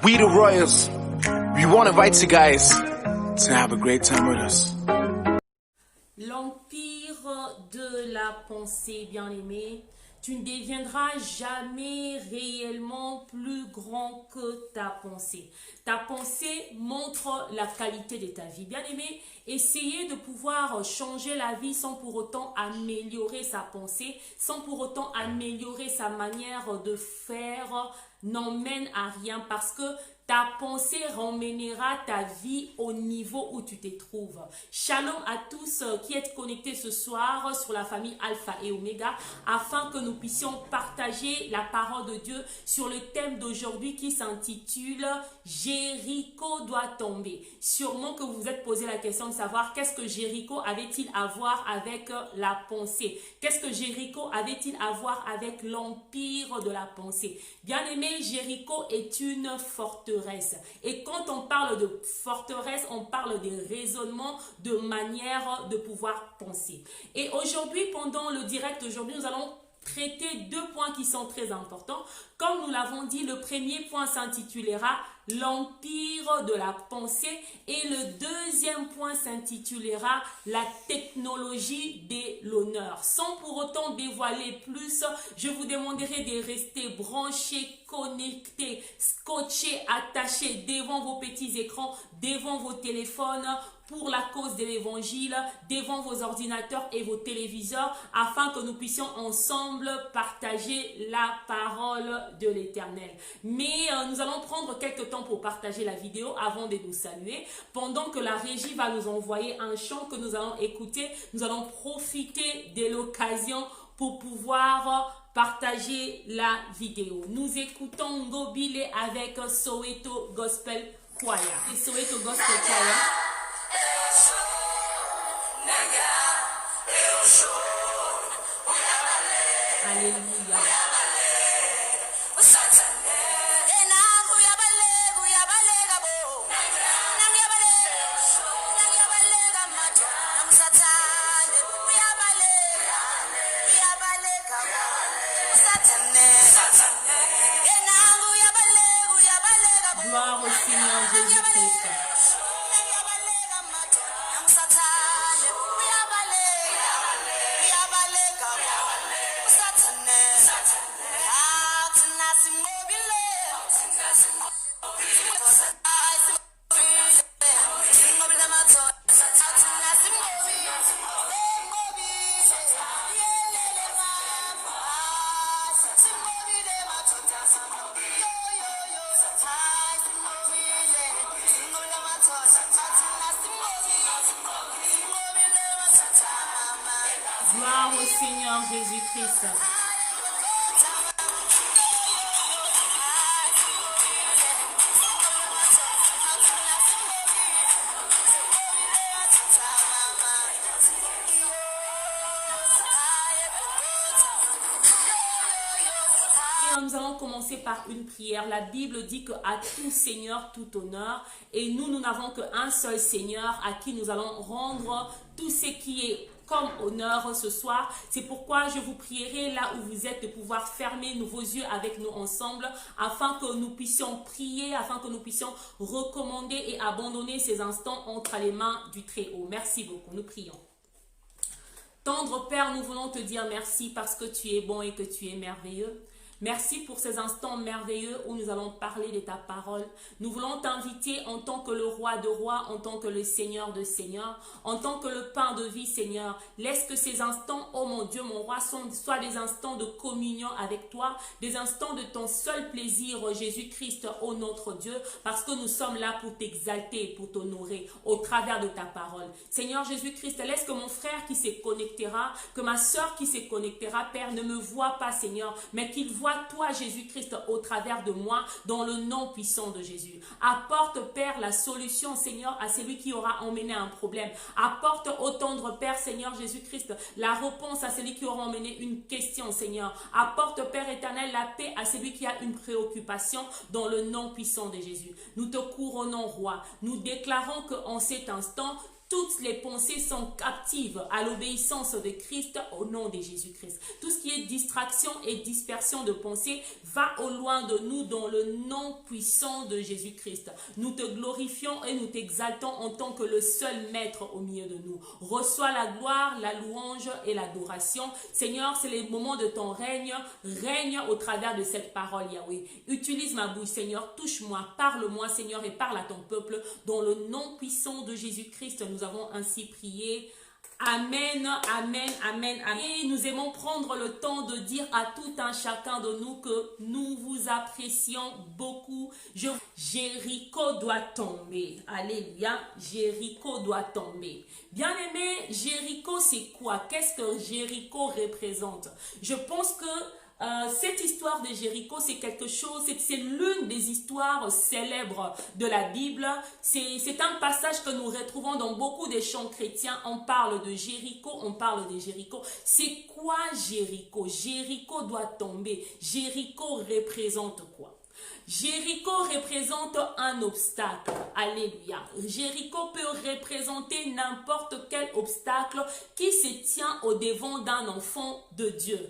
We the Royals, we want to invite you guys to have a great time with us. L'empire de la pensée, bien-aimé, tu ne deviendras jamais réellement plus grand que ta pensée. Ta pensée montre la qualité de ta vie. Bien-aimé, essayez de pouvoir changer la vie sans pour autant améliorer sa pensée, sans pour autant améliorer sa manière de faire, n'emmène à rien parce que ta pensée ramènera ta vie au niveau où tu te trouves. Shalom à tous qui êtes connectés ce soir sur la famille Alpha et Omega afin que nous puissions partager la parole de Dieu sur le thème d'aujourd'hui qui s'intitule « Jéricho doit tomber ». Sûrement que vous vous êtes posé la question de savoir qu'est-ce que Jéricho avait-il à voir avec la pensée? Qu'est-ce que Jéricho avait-il à voir avec l'empire de la pensée? Bien aimé, Jéricho est une forteresse. Et quand on parle de forteresse, on parle de raisonnement, de manière de pouvoir penser. Et aujourd'hui, pendant le direct aujourd'hui, nous allons traiter deux points qui sont très importants. Comme nous l'avons dit, le premier point s'intitulera l'empire de la pensée et le deuxième point s'intitulera la technologie de l'honneur. Sans pour autant dévoiler plus, je vous demanderai de rester branchés, connectés, scotchés, attachés devant vos petits écrans, devant vos téléphones, pour la cause de l'évangile, devant vos ordinateurs et vos téléviseurs, afin que nous puissions ensemble partager la parole de l'Éternel. Mais nous allons prendre quelques temps pour partager la vidéo avant de nous saluer. Pendant que la régie va nous envoyer un chant que nous allons écouter, nous allons profiter de l'occasion pour pouvoir partager la vidéo. Nous écoutons Ngobile avec Soweto Gospel Choir. Et Soweto Gospel Choir. Alléluia. Gloire au Seigneur Jésus-Christ. Gloire au Seigneur Jésus-Christ. Nous allons commencer par une prière. La Bible dit qu'à tout Seigneur, tout honneur. Et nous n'avons qu'un seul Seigneur à qui nous allons rendre tout ce qui est comme honneur ce soir. C'est pourquoi je vous prierai là où vous êtes de pouvoir fermer vos yeux avec nous ensemble afin que nous puissions prier, afin que nous puissions recommander et abandonner ces instants entre les mains du Très-Haut. Merci beaucoup. Nous prions. Tendre Père, nous voulons te dire merci parce que tu es bon et que tu es merveilleux. Merci pour ces instants merveilleux où nous allons parler de ta parole. Nous voulons t'inviter en tant que le roi de rois, en tant que le Seigneur de seigneurs, en tant que le pain de vie, Seigneur. Laisse que ces instants, oh mon Dieu, mon roi, soient des instants de communion avec toi, des instants de ton seul plaisir, Jésus-Christ, oh notre Dieu, parce que nous sommes là pour t'exalter, pour t'honorer au travers de ta parole. Seigneur Jésus-Christ, laisse que mon frère qui se connectera, que ma soeur qui se connectera, Père, ne me voit pas, Seigneur, mais qu'il voit toi, Jésus-Christ, au travers de moi, dans le nom puissant de Jésus. Apporte, Père, la solution, Seigneur, à celui qui aura emmené un problème. Apporte, ô tendre Père, Seigneur Jésus-Christ, la réponse à celui qui aura emmené une question, Seigneur. Apporte, Père éternel, la paix à celui qui a une préoccupation, dans le nom puissant de Jésus. Nous te couronnons, Roi. Nous déclarons qu'en cet instant, toutes les pensées sont captives à l'obéissance de Christ au nom de Jésus-Christ. Tout ce qui est distraction et dispersion de pensée va au loin de nous dans le nom puissant de Jésus-Christ. Nous te glorifions et nous t'exaltons en tant que le seul maître au milieu de nous. Reçois la gloire, la louange et l'adoration. Seigneur, c'est les moments de ton règne. Règne au travers de cette parole, Yahweh. Utilise ma bouche, Seigneur. Touche-moi, parle-moi, Seigneur, et parle à ton peuple. Dans le nom puissant de Jésus-Christ, nous avons ainsi prié. Amen, amen, amen, amen. Et nous aimons prendre le temps de dire à tout un chacun de nous que nous vous apprécions beaucoup. Jéricho doit tomber. Alléluia, Jéricho doit tomber. Bien-aimé, Jéricho, c'est quoi? Qu'est-ce que Jéricho représente? Je pense que cette histoire de Jéricho, c'est quelque chose, c'est l'une des histoires célèbres de la Bible. C'est un passage que nous retrouvons dans beaucoup des chants chrétiens. On parle de Jéricho, on parle de Jéricho. C'est quoi Jéricho? Jéricho doit tomber. Jéricho représente quoi? Jéricho représente un obstacle. Alléluia. Jéricho peut représenter n'importe quel obstacle qui se tient au devant d'un enfant de Dieu.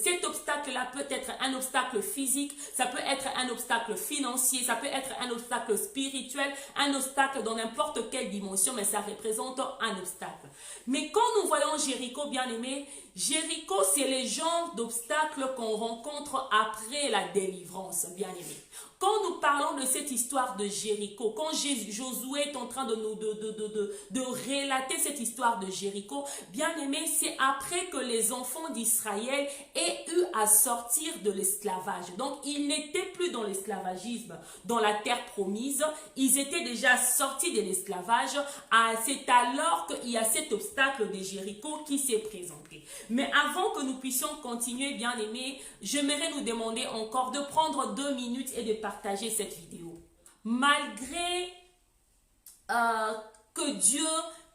Cet obstacle-là peut être un obstacle physique, ça peut être un obstacle financier, ça peut être un obstacle spirituel, un obstacle dans n'importe quelle dimension, mais ça représente un obstacle. Mais quand nous voyons Jéricho, bien-aimé, Jéricho, c'est le genre d'obstacle qu'on rencontre après la délivrance, bien-aimé. Quand nous parlons de cette histoire de Jéricho, quand Josué est en train de relater cette histoire de Jéricho, bien aimé, c'est après que les enfants d'Israël aient eu à sortir de l'esclavage. Donc, ils n'étaient plus dans l'esclavagisme, dans la terre promise. Ils étaient déjà sortis de l'esclavage. C'est alors qu'il y a cet obstacle de Jéricho qui s'est présenté. Mais avant que nous puissions continuer, bien aimé, j'aimerais nous demander encore de prendre 2 minutes et de partager cette vidéo. Malgré que Dieu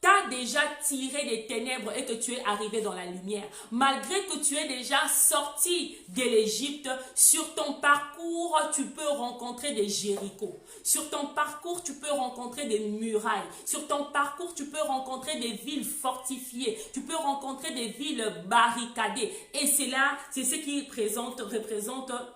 t'a déjà tiré des ténèbres et que tu es arrivé dans la lumière, malgré que tu es déjà sorti de l'Égypte, sur ton parcours, tu peux rencontrer des Jéricho. Sur ton parcours, tu peux rencontrer des murailles. Sur ton parcours, tu peux rencontrer des villes fortifiées. Tu peux rencontrer des villes barricadées. Et c'est ce qui représente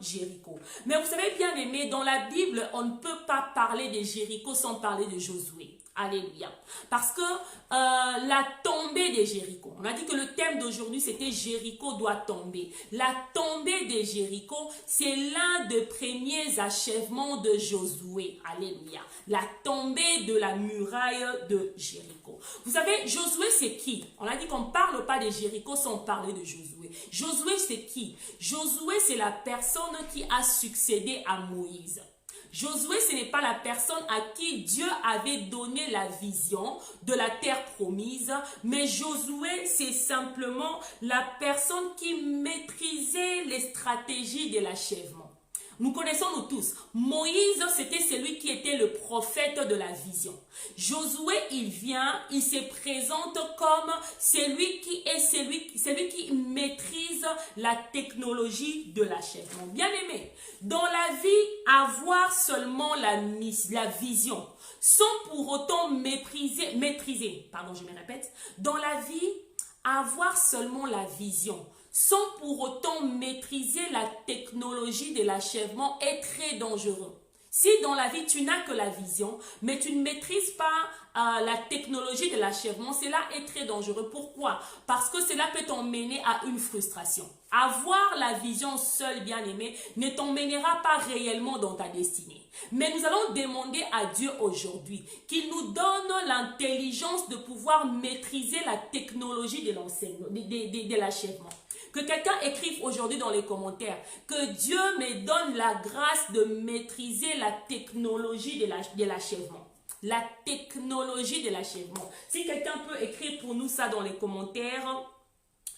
Jéricho. Mais vous savez, bien aimé, dans la Bible, on ne peut pas parler de Jéricho sans parler de Josué. Alléluia. Parce que la tombée de Jéricho, on a dit que le thème d'aujourd'hui c'était Jéricho doit tomber. La tombée de Jéricho, c'est l'un des premiers achèvements de Josué. Alléluia. La tombée de la muraille de Jéricho. Vous savez, Josué c'est qui? On a dit qu'on ne parle pas de Jéricho sans parler de Josué. Josué c'est qui? Josué c'est la personne qui a succédé à Moïse. Josué, ce n'est pas la personne à qui Dieu avait donné la vision de la terre promise, mais Josué, c'est simplement la personne qui maîtrisait les stratégies de l'achèvement. Nous connaissons nous tous. Moïse, c'était celui qui était le prophète de la vision. Josué, il vient, il se présente comme celui qui maîtrise la technologie de l'achèvement. Bien aimé, dans la vie, avoir seulement la vision, sans pour autant maîtriser, dans la vie, avoir seulement la vision, sans pour autant maîtriser la technologie de l'achèvement est très dangereux. Si dans la vie, tu n'as que la vision, mais tu ne maîtrises pas la technologie de l'achèvement, cela est très dangereux. Pourquoi? Parce que cela peut t'emmener à une frustration. Avoir la vision seule, bien aimé, ne t'emmènera pas réellement dans ta destinée. Mais nous allons demander à Dieu aujourd'hui qu'il nous donne l'intelligence de pouvoir maîtriser la technologie de l'achèvement. Que quelqu'un écrive aujourd'hui dans les commentaires que Dieu me donne la grâce de maîtriser la technologie de l'achèvement. La technologie de l'achèvement. Si quelqu'un peut écrire pour nous ça dans les commentaires.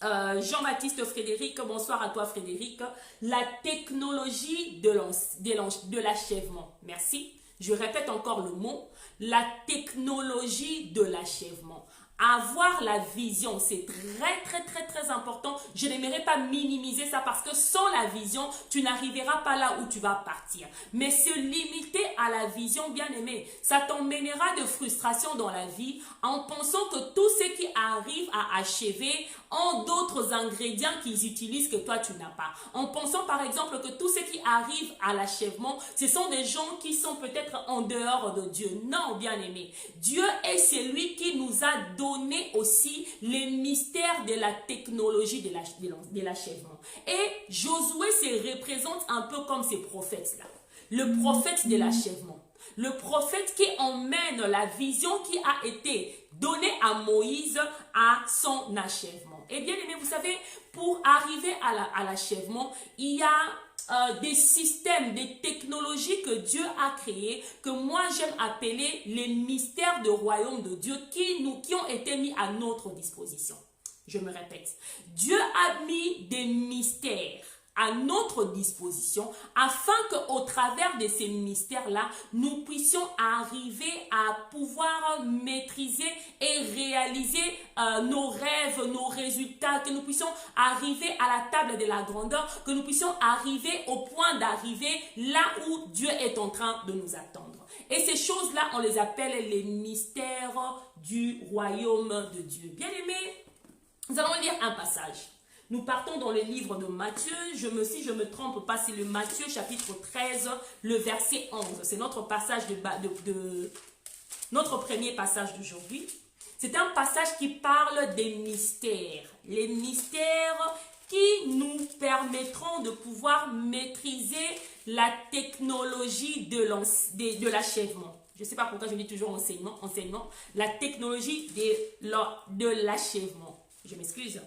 Jean-Baptiste Frédéric, bonsoir à toi Frédéric. La technologie de l'achèvement. Merci. Je répète encore le mot. La technologie de l'achèvement. Avoir la vision, c'est très important. Je n'aimerais pas minimiser ça parce que sans la vision, tu n'arriveras pas là où tu vas partir. Mais se limiter à la vision, bien aimé, ça t'emmènera de frustration dans la vie en pensant que tout ce qui arrive à achever ont d'autres ingrédients qu'ils utilisent que toi tu n'as pas. En pensant par exemple que tout ce qui arrive à l'achèvement, ce sont des gens qui sont peut-être en dehors de Dieu. Non, bien aimé. Dieu est celui qui nous a donné aussi les mystères de la technologie de l'achèvement. Et Josué se représente un peu comme ces prophètes-là. Le prophète de l'achèvement. Le prophète qui emmène la vision qui a été donnée à Moïse à son achèvement. Et bien aimé, vous savez, pour arriver à l'achèvement, il y a des systèmes, des technologies que Dieu a créées, que moi j'aime appeler les mystères du royaume de Dieu qui ont été mis à notre disposition. Je me répète, Dieu a mis des mystères à notre disposition afin qu'au travers de ces mystères-là, nous puissions arriver à pouvoir maîtriser et réaliser nos rêves, nos résultats, que nous puissions arriver à la table de la grandeur, que nous puissions arriver au point d'arriver là où Dieu est en train de nous attendre. Et ces choses-là, on les appelle les mystères du royaume de Dieu. Bien aimés, nous allons lire un passage. Nous partons dans le livre de Matthieu. Si je ne me trompe pas, c'est le Matthieu chapitre 13, le verset 11. C'est notre passage notre premier passage d'aujourd'hui. C'est un passage qui parle des mystères. Les mystères qui nous permettront de pouvoir maîtriser la technologie de l'achèvement. Je ne sais pas pourquoi je dis toujours enseignement. La technologie de l'achèvement. Je m'excuse.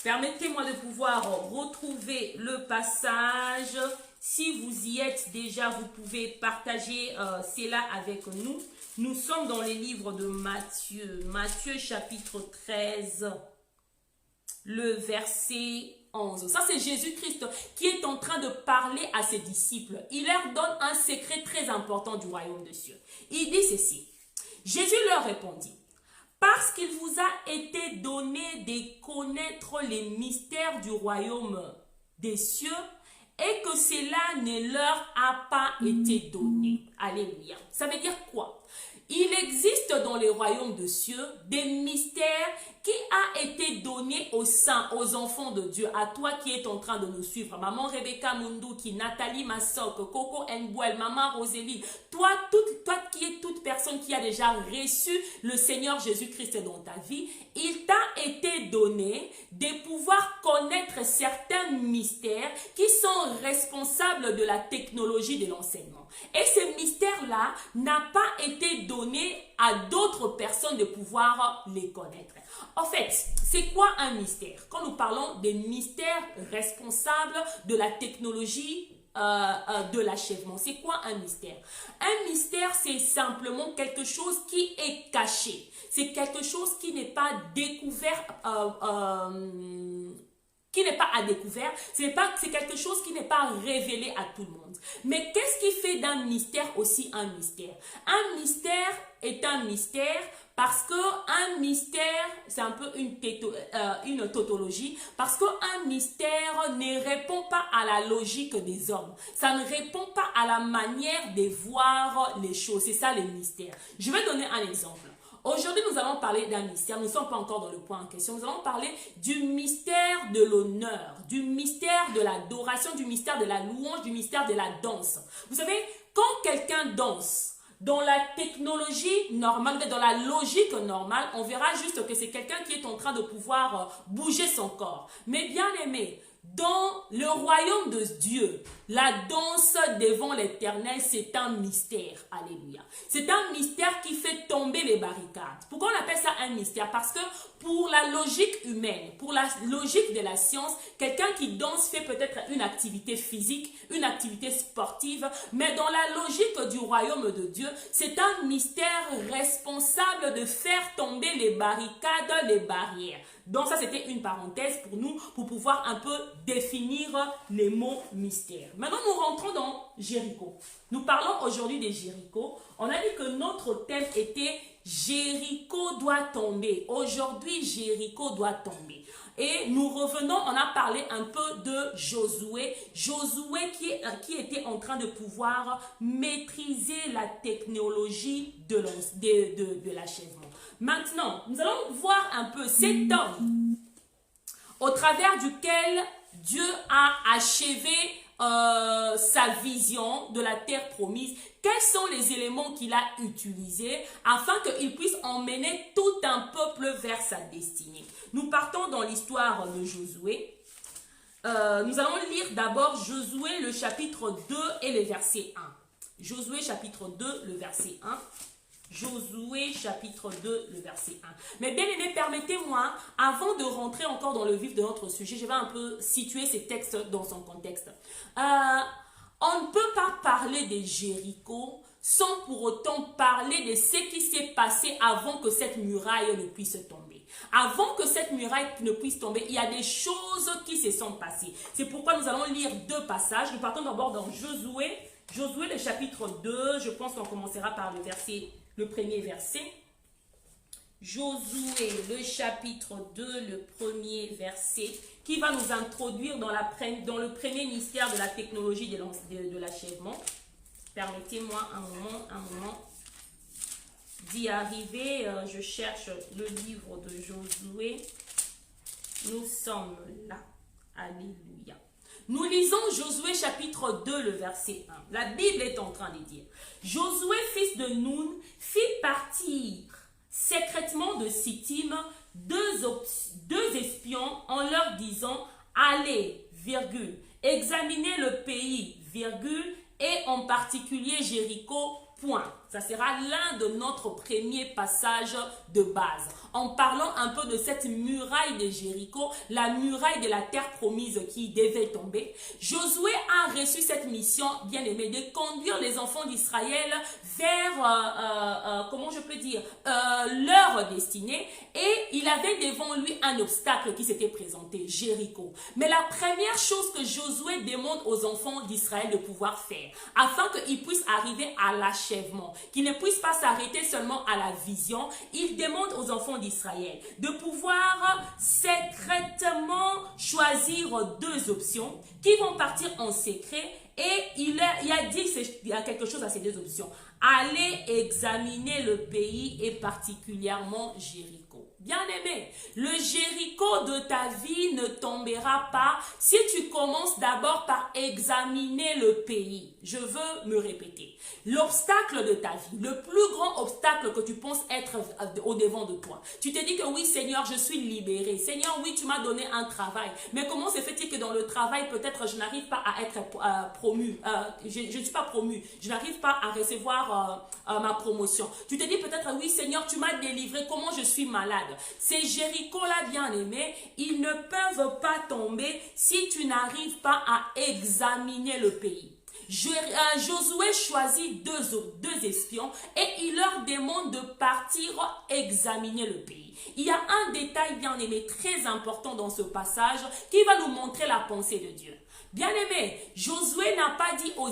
Permettez-moi de pouvoir retrouver le passage. Si vous y êtes déjà, vous pouvez partager cela avec nous. Nous sommes dans les livres de Matthieu. Matthieu chapitre 13, le verset 11. Ça, c'est Jésus-Christ qui est en train de parler à ses disciples. Il leur donne un secret très important du royaume de Dieu. Il dit ceci. Jésus leur répondit. Parce qu'il vous a été donné de connaître les mystères du royaume des cieux et que cela ne leur a pas été donné. Alléluia. Ça veut dire quoi? Il existe dans les royaumes des cieux des mystères qui a été donné aux saints, aux enfants de Dieu, à toi qui es en train de nous suivre. Maman Rebecca Munduki, Nathalie Massok, Coco Nbouel, Maman Rosélie, toi qui es toute personne qui a déjà reçu le Seigneur Jésus-Christ dans ta vie, il t'a été donné de pouvoir connaître certains mystères qui sont responsables de la technologie de l'enseignement. Et ces mystères-là n'ont pas été donnés à d'autres personnes de pouvoir les connaître. En fait, c'est quoi un mystère? Quand nous parlons des mystères responsables de la technologie de l'achèvement, c'est quoi un mystère? Un mystère, c'est simplement quelque chose qui est caché. C'est quelque chose qui n'est pas découvert, qui n'est pas à découvert, c'est quelque chose qui n'est pas révélé à tout le monde. Mais qu'est-ce qui fait d'un mystère aussi un mystère? Un mystère est un mystère parce qu'un mystère, c'est un peu une tautologie, parce qu'un mystère ne répond pas à la logique des hommes. Ça ne répond pas à la manière de voir les choses. C'est ça les mystères. Je vais donner un exemple. Aujourd'hui, nous allons parler d'un mystère. Nous ne sommes pas encore dans le point en question. Nous allons parler du mystère de l'honneur, du mystère de l'adoration, du mystère de la louange, du mystère de la danse. Vous savez, quand quelqu'un danse, dans la technologie normale, dans la logique normale, on verra juste que c'est quelqu'un qui est en train de pouvoir bouger son corps. Mais bien aimé, dans le royaume de Dieu, la danse devant l'Éternel, c'est un mystère. Alléluia. C'est un mystère qui fait tomber les barricades. Pourquoi on appelle ça un mystère? Parce que pour la logique humaine, pour la logique de la science, quelqu'un qui danse fait peut-être une activité physique, une activité sportive, mais dans la logique du royaume de Dieu, c'est un mystère responsable de faire tomber les barricades, les barrières. Donc ça, c'était une parenthèse pour nous, pour pouvoir un peu définir les mots mystères. Maintenant, nous rentrons dans Jéricho. Nous parlons aujourd'hui de Jéricho. On a dit que notre thème était Jéricho doit tomber. Aujourd'hui, Jéricho doit tomber. Et nous revenons, on a parlé un peu de Josué. Josué qui était en train de pouvoir maîtriser la technologie de l'achèvement. Maintenant, nous allons voir un peu cet homme au travers duquel Dieu a achevé sa vision de la terre promise. Quels sont les éléments qu'il a utilisés afin qu'il puisse emmener tout un peuple vers sa destinée? Nous partons dans l'histoire de Josué. Nous allons lire d'abord Josué le chapitre 2 et le verset 1. Josué chapitre 2, le verset 1. Josué chapitre 2, le verset 1. Mais bien aimé, permettez-moi, avant de rentrer encore dans le vif de notre sujet, je vais un peu situer ces textes dans son contexte. On ne peut pas parler de Jéricho sans pour autant parler de ce qui s'est passé avant que cette muraille ne puisse tomber. Avant que cette muraille ne puisse tomber, il y a des choses qui se sont passées. C'est pourquoi nous allons lire deux passages. Nous partons d'abord dans Josué. Josué, le chapitre 2, je pense qu'on commencera par le premier verset. Josué, le chapitre 2, le premier verset, qui va nous introduire dans le premier mystère de la technologie de l'achèvement. Permettez-moi un moment d'y arriver. Je cherche le livre de Josué. Nous sommes là. Alléluia. Nous lisons Josué chapitre 2, le verset 1. La Bible est en train de dire: Josué, fils de Nun, fit partir secrètement de Sittim deux espions en leur disant: allez, examinez le pays, et en particulier Jéricho, point. Ça sera l'un de notre premier passage de base. En parlant un peu de cette muraille de Jéricho, la muraille de la terre promise qui devait tomber, Josué a reçu cette mission, bien aimé, de conduire les enfants d'Israël vers, comment je peux dire, leur destinée. Et il avait devant lui un obstacle qui s'était présenté, Jéricho. Mais la première chose que Josué demande aux enfants d'Israël de pouvoir faire, afin qu'ils puissent arriver à l'achèvement, qu'ils ne puissent pas s'arrêter seulement à la vision, il demande aux enfants d'Israël de pouvoir secrètement choisir deux options qui vont partir en secret. Et il a dit quelque chose à ces deux options: allez examiner le pays et particulièrement Jéricho. Bien aimé, le Jéricho de ta vie ne tombera pas si tu commences d'abord par examiner le pays. Je veux me répéter. L'obstacle de ta vie, le plus grand obstacle que tu penses être au devant de toi. Tu te dis que oui Seigneur, je suis libéré. Seigneur, oui, tu m'as donné un travail. Mais comment se fait-il que dans le travail, peut-être je n'arrive pas à être promu. Je ne suis pas promu. Je n'arrive pas à recevoir ma promotion. Tu te dis peut-être, oui Seigneur, tu m'as délivré. Comment je suis malade? Ces Jéricho-là, bien aimés, ils ne peuvent pas tomber si tu n'arrives pas à examiner le pays. Josué choisit deux espions et il leur demande de partir examiner le pays. Il y a un détail, bien aimé, très important dans ce passage qui va nous montrer la pensée de Dieu. Bien aimé, Josué n'a pas dit aux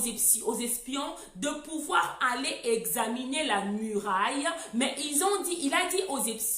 espions de pouvoir aller examiner la muraille, mais il a dit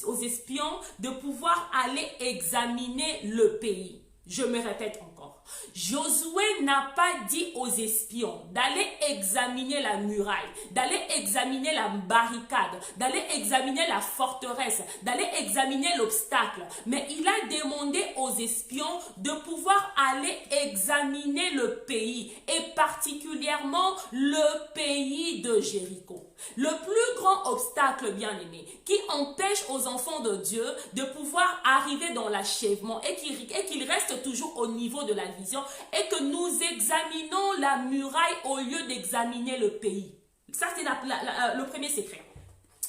aux espions de pouvoir aller examiner le pays. Je me répète encore. Josué n'a pas dit aux espions d'aller examiner la muraille, d'aller examiner la barricade, d'aller examiner la forteresse, d'aller examiner l'obstacle. Mais il a demandé aux espions de pouvoir aller examiner le pays et particulièrement le pays de Jéricho. Le plus grand obstacle, bien aimé, qui empêche aux enfants de Dieu de pouvoir arriver dans l'achèvement et qu'ils restent toujours au niveau de la vision, est que nous examinons la muraille au lieu d'examiner le pays. Ça, c'est le premier secret.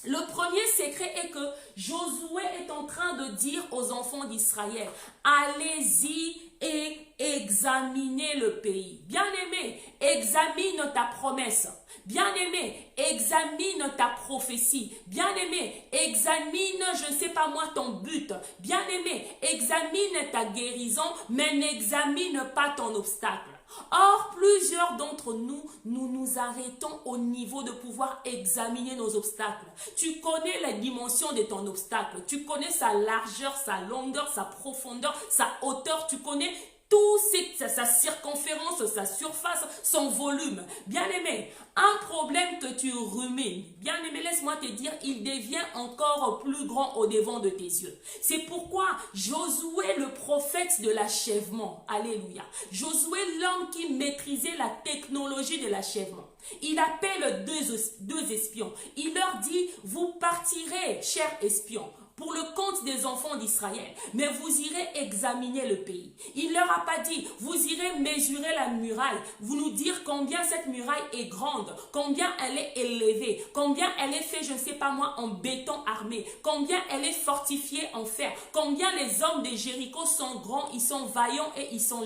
Le premier secret est que Josué est en train de dire aux enfants d'Israël: allez-y et examiner le pays. Bien-aimé, examine ta promesse. Bien-aimé, examine ta prophétie. Bien-aimé, examine, je ne sais pas moi, ton but. Bien-aimé, examine ta guérison, mais n'examine pas ton obstacle. Or, plusieurs d'entre nous, nous arrêtons au niveau de pouvoir examiner nos obstacles. Tu connais la dimension de ton obstacle. Tu connais sa largeur, sa longueur, sa profondeur, sa hauteur. Tu connais tout sa circonférence, sa surface, son volume. Bien-aimé, un problème que tu rumines, bien-aimé, laisse-moi te dire, il devient encore plus grand au devant de tes yeux. C'est pourquoi Josué, le prophète de l'achèvement, alléluia, Josué, l'homme qui maîtrisait la technologie de l'achèvement, il appelle deux espions. Il leur dit, vous partirez, chers espions, pour le compte des enfants d'Israël, mais vous irez examiner le pays. Il leur a pas dit, vous irez mesurer la muraille, vous nous dire combien cette muraille est grande, combien elle est élevée, combien elle est faite, je ne sais pas moi, en béton armé, combien elle est fortifiée en fer, combien les hommes de Jéricho sont grands, ils sont vaillants et ils sont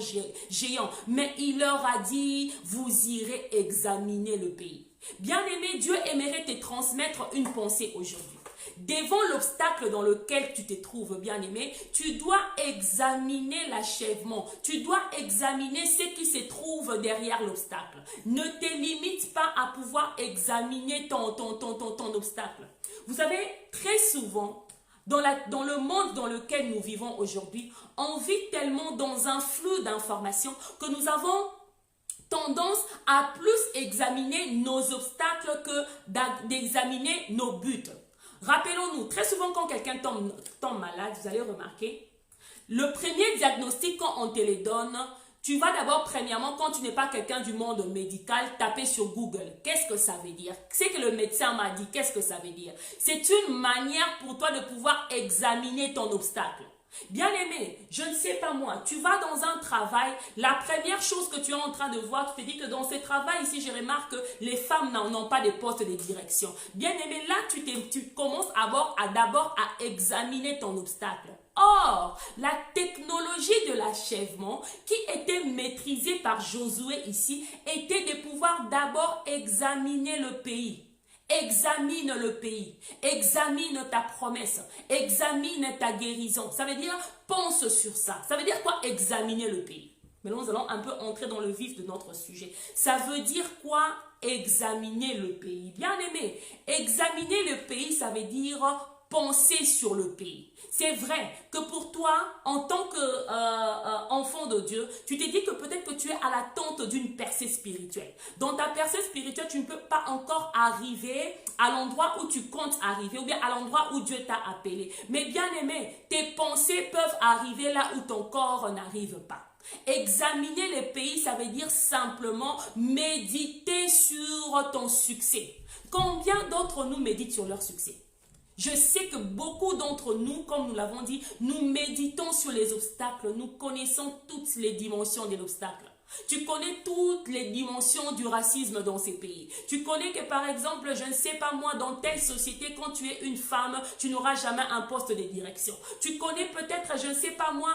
géants. Mais il leur a dit, vous irez examiner le pays. Bien-aimé, Dieu aimerait te transmettre une pensée aujourd'hui. Devant l'obstacle dans lequel tu te trouves, bien-aimé, tu dois examiner l'achèvement. Tu dois examiner ce qui se trouve derrière l'obstacle. Ne te limite pas à pouvoir examiner ton obstacle. Vous savez, très souvent, dans le monde dans lequel nous vivons aujourd'hui, on vit tellement dans un flux d'informations que nous avons tendance à plus examiner nos obstacles que d'examiner nos buts. Rappelons-nous, très souvent quand quelqu'un tombe malade, vous allez remarquer, le premier diagnostic quand on te le donne, tu vas d'abord premièrement, quand tu n'es pas quelqu'un du monde médical, taper sur Google. Qu'est-ce que ça veut dire? C'est que le médecin m'a dit, qu'est-ce que ça veut dire? C'est une manière pour toi de pouvoir examiner ton obstacle. Bien-aimé, je ne sais pas moi, tu vas dans un travail, la première chose que tu es en train de voir, tu te dis que dans ce travail ici, je remarque que les femmes n'ont pas de postes de direction. Bien-aimé, là, tu commences d'abord à examiner ton obstacle. Or, la technologie de l'achèvement qui était maîtrisée par Josué ici, était de pouvoir d'abord examiner le pays. Examine le pays, examine ta promesse, examine ta guérison. Ça veut dire, pense sur ça. Ça veut dire quoi, examiner le pays? Mais nous allons un peu entrer dans le vif de notre sujet. Ça veut dire quoi, examiner le pays? Bien aimé, examiner le pays, ça veut dire penser sur le pays. C'est vrai que pour toi, en tant qu'enfant de Dieu, tu te dis que peut-être que tu es à l'attente d'une percée spirituelle. Dans ta percée spirituelle, tu ne peux pas encore arriver à l'endroit où tu comptes arriver ou bien à l'endroit où Dieu t'a appelé. Mais bien aimé, tes pensées peuvent arriver là où ton corps n'arrive pas. Examiner les pays, ça veut dire simplement méditer sur ton succès. Combien d'entre nous méditent sur leur succès? Je sais que beaucoup d'entre nous, comme nous l'avons dit, nous méditons sur les obstacles. Nous connaissons toutes les dimensions de l'obstacle. Tu connais toutes les dimensions du racisme dans ces pays. Tu connais que par exemple, je ne sais pas moi, dans telle société, quand tu es une femme, tu n'auras jamais un poste de direction. Tu connais peut-être, je ne sais pas moi,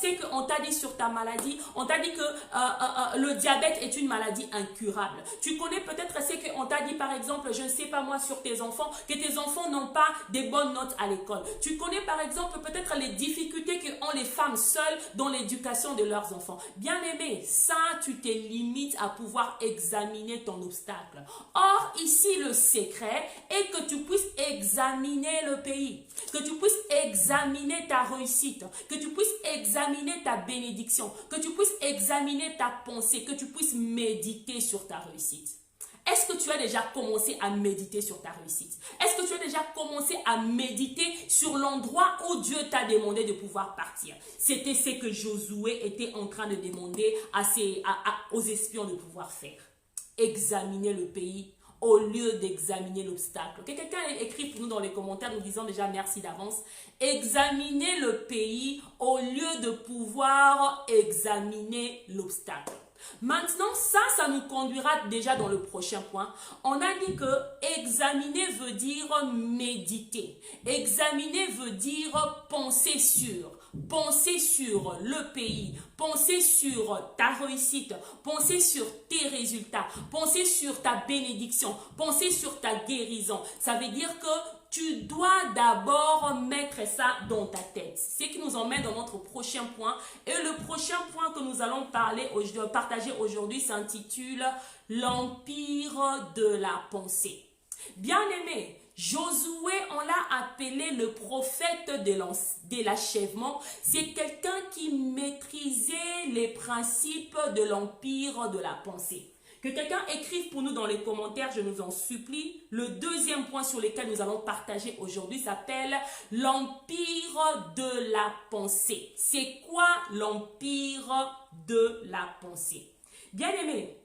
c'est qu'on t'a dit sur ta maladie, on t'a dit que le diabète est une maladie incurable. Tu connais peut-être c'est qu'on t'a dit par exemple, je ne sais pas moi, sur tes enfants, que tes enfants n'ont pas des bonnes notes à l'école. Tu connais par exemple peut-être les difficultés qu'ont les femmes seules dans l'éducation de leurs enfants. Bien aimé, ça, tu te limites à pouvoir examiner ton obstacle. Or, ici, le secret est que tu puisses examiner le pays, que tu puisses examiner ta réussite, que tu puisses examiner ta bénédiction, que tu puisses examiner ta pensée, que tu puisses méditer sur ta réussite. Est-ce que tu as déjà commencé à méditer sur ta réussite? Est-ce que tu as déjà commencé à méditer sur l'endroit où Dieu t'a demandé de pouvoir partir? C'était ce que Josué était en train de demander aux espions de pouvoir faire. Examiner le pays au lieu d'examiner l'obstacle. Que quelqu'un écrit pour nous dans les commentaires, nous disant déjà merci d'avance. Examiner le pays au lieu de pouvoir examiner l'obstacle. Maintenant, ça nous conduira déjà dans le prochain point. On a dit que examiner veut dire méditer. Examiner veut dire penser sur. penser sur le pays, penser sur ta réussite, penser sur tes résultats, penser sur ta bénédiction, penser sur ta guérison. Ça veut dire que tu dois d'abord mettre ça dans ta tête. Ce qui nous emmène dans notre prochain point. Et le prochain point que nous allons partager aujourd'hui s'intitule « L'empire de la pensée ». Bien-aimé, Josué, on l'a appelé le prophète de l'achèvement. C'est quelqu'un qui maîtrisait les principes de l'empire de la pensée. Que quelqu'un écrive pour nous dans les commentaires, je nous en supplie. Le deuxième point sur lequel nous allons partager aujourd'hui s'appelle l'empire de la pensée. C'est quoi l'empire de la pensée? Bien-aimé,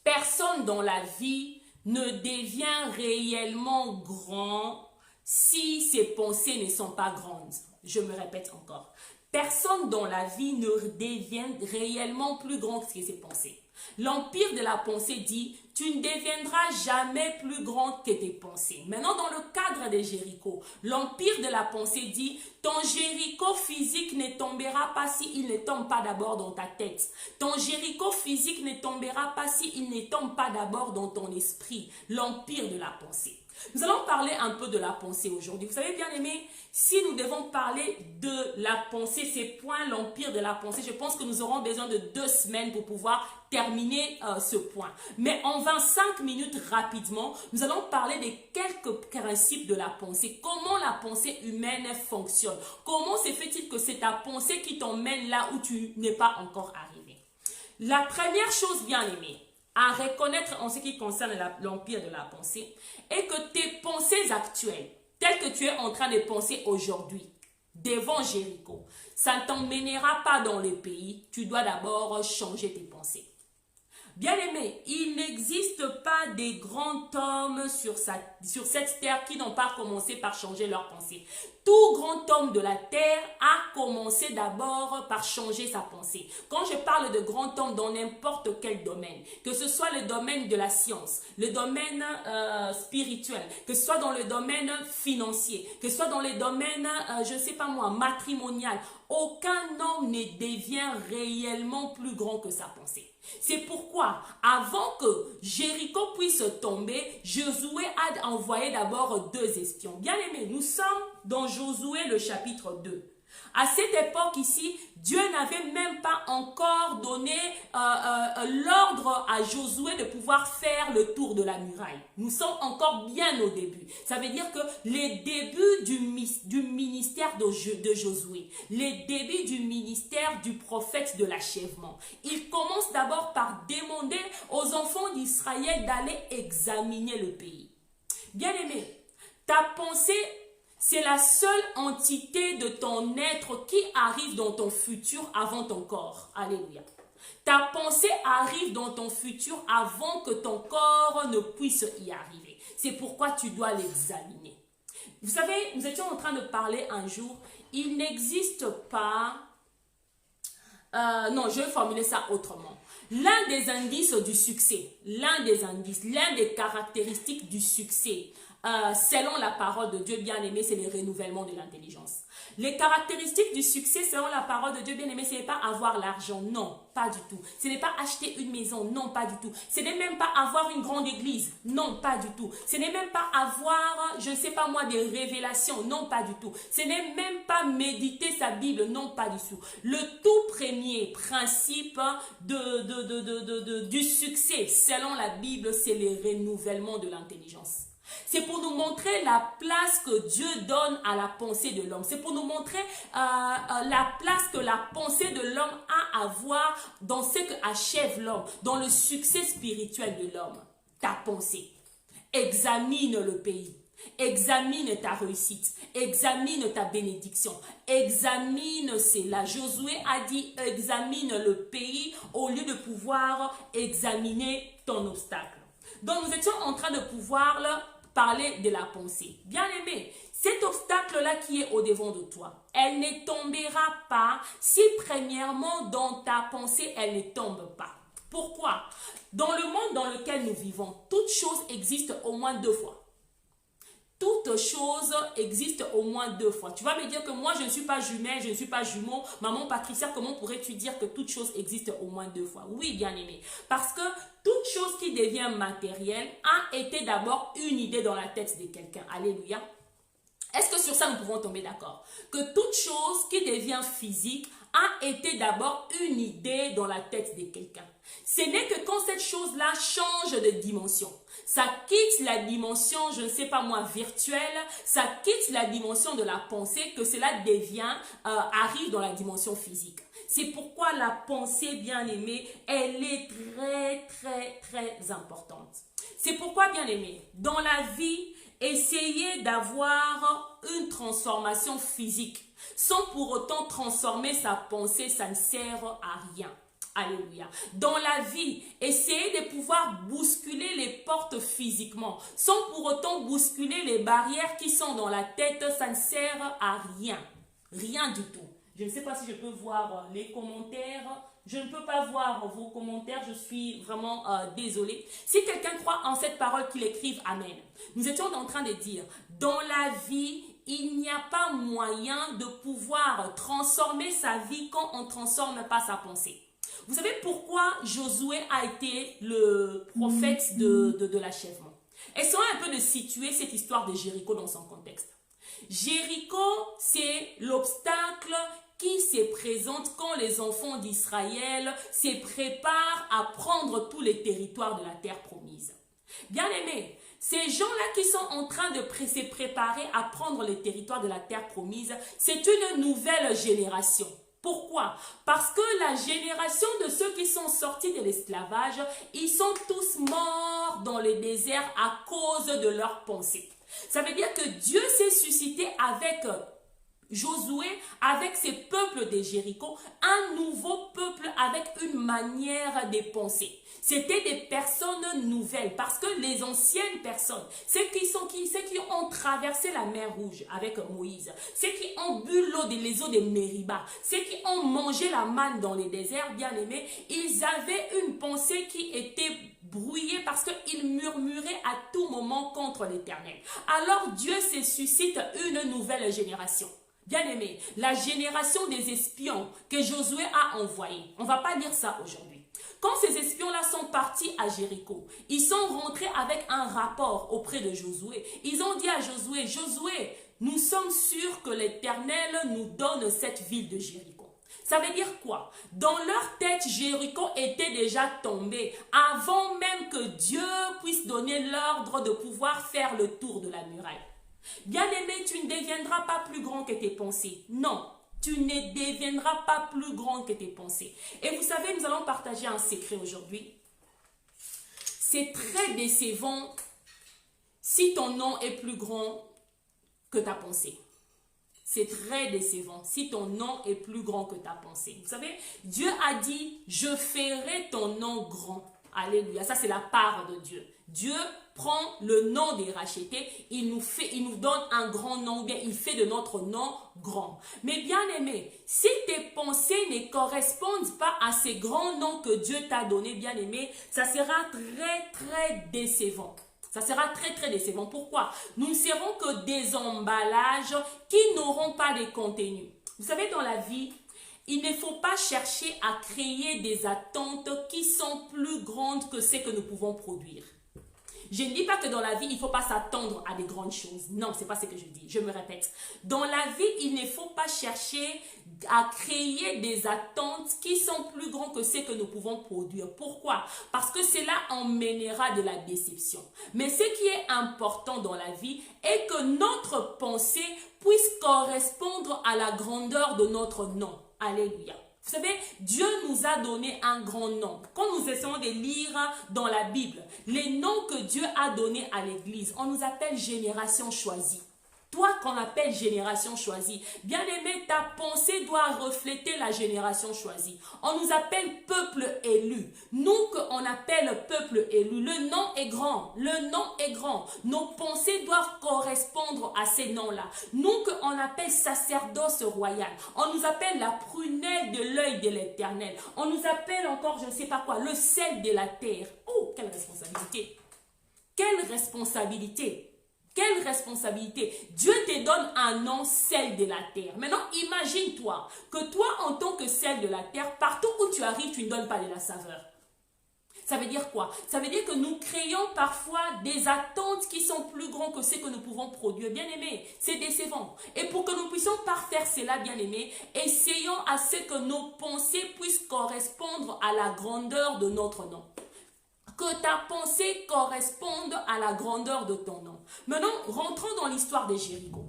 personne dans la vie ne devient réellement grand si ses pensées ne sont pas grandes. Je me répète encore. Personne dans la vie ne devient réellement plus grand que ses pensées. L'empire de la pensée dit, tu ne deviendras jamais plus grand que tes pensées. Maintenant, dans le cadre de Jéricho, l'empire de la pensée dit, ton Jéricho physique ne tombera pas s'il ne tombe pas d'abord dans ta tête. Ton Jéricho physique ne tombera pas s'il ne tombe pas d'abord dans ton esprit. L'empire de la pensée. Nous allons parler un peu de la pensée aujourd'hui. Vous savez, bien aimé, si nous devons parler de la pensée, ces points, l'empire de la pensée, je pense que nous aurons besoin de 2 semaines pour pouvoir terminer ce point. Mais en 25 minutes rapidement, nous allons parler de quelques principes de la pensée. Comment la pensée humaine fonctionne. Comment se fait-il que c'est ta pensée qui t'emmène là où tu n'es pas encore arrivé. La première chose, bien aimée, à reconnaître en ce qui concerne l'empire de la pensée est que tes pensées actuelles, telles que tu es en train de penser aujourd'hui, devant Jéricho, ça ne t'emmènera pas dans le pays, tu dois d'abord changer tes pensées. Bien-aimé, il n'existe pas des grands hommes sur cette terre qui n'ont pas commencé par changer leurs pensées. Tout grand homme de la terre a commencé d'abord par changer sa pensée. Quand je parle de grand homme dans n'importe quel domaine, que ce soit le domaine de la science, le domaine spirituel, que ce soit dans le domaine financier, que ce soit dans le domaine, je ne sais pas moi, matrimonial, aucun homme ne devient réellement plus grand que sa pensée. C'est pourquoi, avant que Jéricho puisse tomber, Josué a envoyé d'abord 2 espions. Bien aimés, nous sommes dans Josué le chapitre 2. À cette époque ici, Dieu n'avait même pas encore donné l'ordre à Josué de pouvoir faire le tour de la muraille. Nous sommes encore bien au début. Ça veut dire que les débuts du ministère de Josué, les débuts du ministère du prophète de l'achèvement, il commence d'abord par demander aux enfants d'Israël d'aller examiner le pays. Bien-aimé, ta pensée, c'est la seule entité de ton être qui arrive dans ton futur avant ton corps. Alléluia. Ta pensée arrive dans ton futur avant que ton corps ne puisse y arriver. C'est pourquoi tu dois l'examiner. Vous savez, nous étions en train de parler un jour, il n'existe pas... non, je vais formuler ça autrement. L'un des indices du succès, l'un des caractéristiques du succès, selon la parole de Dieu bien-aimé, c'est le renouvellement de l'intelligence. Les caractéristiques du succès selon la parole de Dieu bien-aimé, ce n'est pas avoir l'argent, non, pas du tout. Ce n'est pas acheter une maison, non, pas du tout. Ce n'est même pas avoir une grande église, non, pas du tout. Ce n'est même pas avoir, je ne sais pas moi, des révélations, non, pas du tout. Ce n'est même pas méditer sa Bible, non, pas du tout. Le tout premier principe du succès selon la Bible, c'est le renouvellement de l'intelligence. C'est pour nous montrer la place que Dieu donne à la pensée de l'homme. C'est pour nous montrer la place que la pensée de l'homme a à voir dans ce que achève l'homme, dans le succès spirituel de l'homme. Ta pensée. Examine le pays. Examine ta réussite. Examine ta bénédiction. Examine cela. Josué a dit examine le pays au lieu de pouvoir examiner ton obstacle. Donc nous étions en train de pouvoir parler de la pensée. Bien aimé, cet obstacle-là qui est au-devant de toi, elle ne tombera pas si premièrement dans ta pensée, elle ne tombe pas. Pourquoi? Dans le monde dans lequel nous vivons, toute chose existe au moins 2 fois. toute chose existe au moins 2 fois. Tu vas me dire que moi, je ne suis pas jumelle, je ne suis pas jumeau. Maman Patricia, comment pourrais-tu dire que toute chose existe au moins 2 fois? Oui, bien aimé. Parce que toute chose qui devient matérielle a été d'abord une idée dans la tête de quelqu'un. Alléluia. Est-ce que sur ça, nous pouvons tomber d'accord? Que toute chose qui devient physique a été d'abord une idée dans la tête de quelqu'un. Ce n'est que quand cette chose-là change de dimension, ça quitte la dimension, je ne sais pas moi, virtuelle, ça quitte la dimension de la pensée, que cela arrive dans la dimension physique. C'est pourquoi la pensée, bien aimée, elle est très, très, très importante. C'est pourquoi, bien aimé, dans la vie, essayez d'avoir une transformation physique. Sans pour autant transformer sa pensée, ça ne sert à rien. Alléluia. Dans la vie, essayez de pouvoir bousculer les portes physiquement. Sans pour autant bousculer les barrières qui sont dans la tête, ça ne sert à rien. Rien du tout. Je ne sais pas si je peux voir les commentaires. Je ne peux pas voir vos commentaires, je suis vraiment désolée. Si quelqu'un croit en cette parole, qu'il écrive Amen. Nous étions en train de dire, dans la vie, il n'y a pas moyen de pouvoir transformer sa vie quand on ne transforme pas sa pensée. Vous savez pourquoi Josué a été le prophète de l'achèvement? Essayons un peu de situer cette histoire de Jéricho dans son contexte. Jéricho, c'est l'obstacle qui se présente quand les enfants d'Israël se préparent à prendre tous les territoires de la terre promise. Bien aimés, ces gens-là qui sont en train de se préparer à prendre les territoires de la terre promise, c'est une nouvelle génération. Pourquoi? Parce que la génération de ceux qui sont sortis de l'esclavage, ils sont tous morts dans le désert à cause de leurs pensées. Ça veut dire que Dieu s'est suscité avec Josué, avec ses peuples de Jéricho, un nouveau peuple avec une manière de penser. C'était des personnes nouvelles parce que les anciennes personnes, ceux qui ont traversé la mer Rouge avec Moïse, ceux qui ont bu les eaux de Mériba, ceux qui ont mangé la manne dans les déserts, bien aimés, ils avaient une pensée qui était brouillée parce qu'ils murmuraient à tout moment contre l'Éternel. Alors Dieu se suscite une nouvelle génération. Bien aimé, la génération des espions que Josué a envoyés. On ne va pas lire ça aujourd'hui. Quand ces espions-là sont partis à Jéricho, ils sont rentrés avec un rapport auprès de Josué. Ils ont dit à Josué, Josué, nous sommes sûrs que l'Éternel nous donne cette ville de Jéricho. Ça veut dire quoi? Dans leur tête, Jéricho était déjà tombé avant même que Dieu puisse donner l'ordre de pouvoir faire le tour de la muraille. Bien-aimé, tu ne deviendras pas plus grand que tes pensées. Non, tu ne deviendras pas plus grand que tes pensées. Et vous savez, nous allons partager un secret aujourd'hui. C'est très décevant si ton nom est plus grand que ta pensée. C'est très décevant si ton nom est plus grand que ta pensée. Vous savez, Dieu a dit, je ferai ton nom grand. Alléluia, ça c'est la part de Dieu. Dieu prend le nom des rachetés, il nous donne un grand nom, bien il fait de notre nom grand. Mais bien aimé, si tes pensées ne correspondent pas à ces grands noms que Dieu t'a donné, bien aimé, ça sera très très décevant. Ça sera très très décevant. Pourquoi? Nous ne serons que des emballages qui n'auront pas de contenu. Vous savez, dans la vie, il ne faut pas chercher à créer des attentes qui sont plus grandes que ce que nous pouvons produire. Je ne dis pas que dans la vie, il ne faut pas s'attendre à des grandes choses. Non, ce n'est pas ce que je dis. Je me répète. Dans la vie, il ne faut pas chercher à créer des attentes qui sont plus grandes que ce que nous pouvons produire. Pourquoi? Parce que cela emmènera de la déception. Mais ce qui est important dans la vie est que notre pensée puisse correspondre à la grandeur de notre nom. Alléluia. Vous savez, Dieu nous a donné un grand nom. Quand nous essayons de lire dans la Bible, les noms que Dieu a donnés à l'Église, on nous appelle génération choisie. Toi qu'on appelle génération choisie, bien aimé, ta pensée doit refléter la génération choisie. On nous appelle peuple élu. Nous qu'on appelle peuple élu, le nom est grand. Le nom est grand. Nos pensées doivent correspondre à ces noms-là. Nous qu'on appelle sacerdoce royal. On nous appelle la prunelle de l'œil de l'Éternel. On nous appelle encore, je ne sais pas quoi, le sel de la terre. Oh, quelle responsabilité! Quelle responsabilité! Quelle responsabilité? Dieu te donne un nom, sel de la terre. Maintenant, imagine-toi que toi, en tant que sel de la terre, partout où tu arrives, tu ne donnes pas de la saveur. Ça veut dire quoi? Ça veut dire que nous créons parfois des attentes qui sont plus grandes que ce que nous pouvons produire. Bien aimé, c'est décevant. Et pour que nous puissions parfaire cela, bien aimé, essayons à ce que nos pensées puissent correspondre à la grandeur de notre nom. Que ta pensée corresponde à la grandeur de ton nom. Maintenant, rentrons dans l'histoire de Jéricho.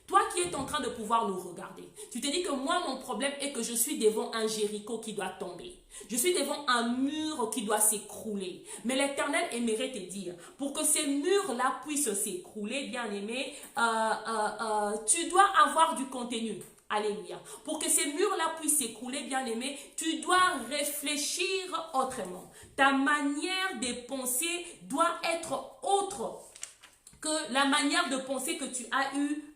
Toi qui es en train de pouvoir nous regarder, tu te dis que moi, mon problème est que je suis devant un Jéricho qui doit tomber. Je suis devant un mur qui doit s'écrouler. Mais l'Éternel aimerait te dire, pour que ces murs-là puissent s'écrouler, bien-aimé, tu dois avoir du contenu. Alléluia. Pour que ces murs-là puissent s'écrouler, bien-aimé, tu dois réfléchir autrement. Ta manière de penser doit être autre que la manière de penser que tu as eue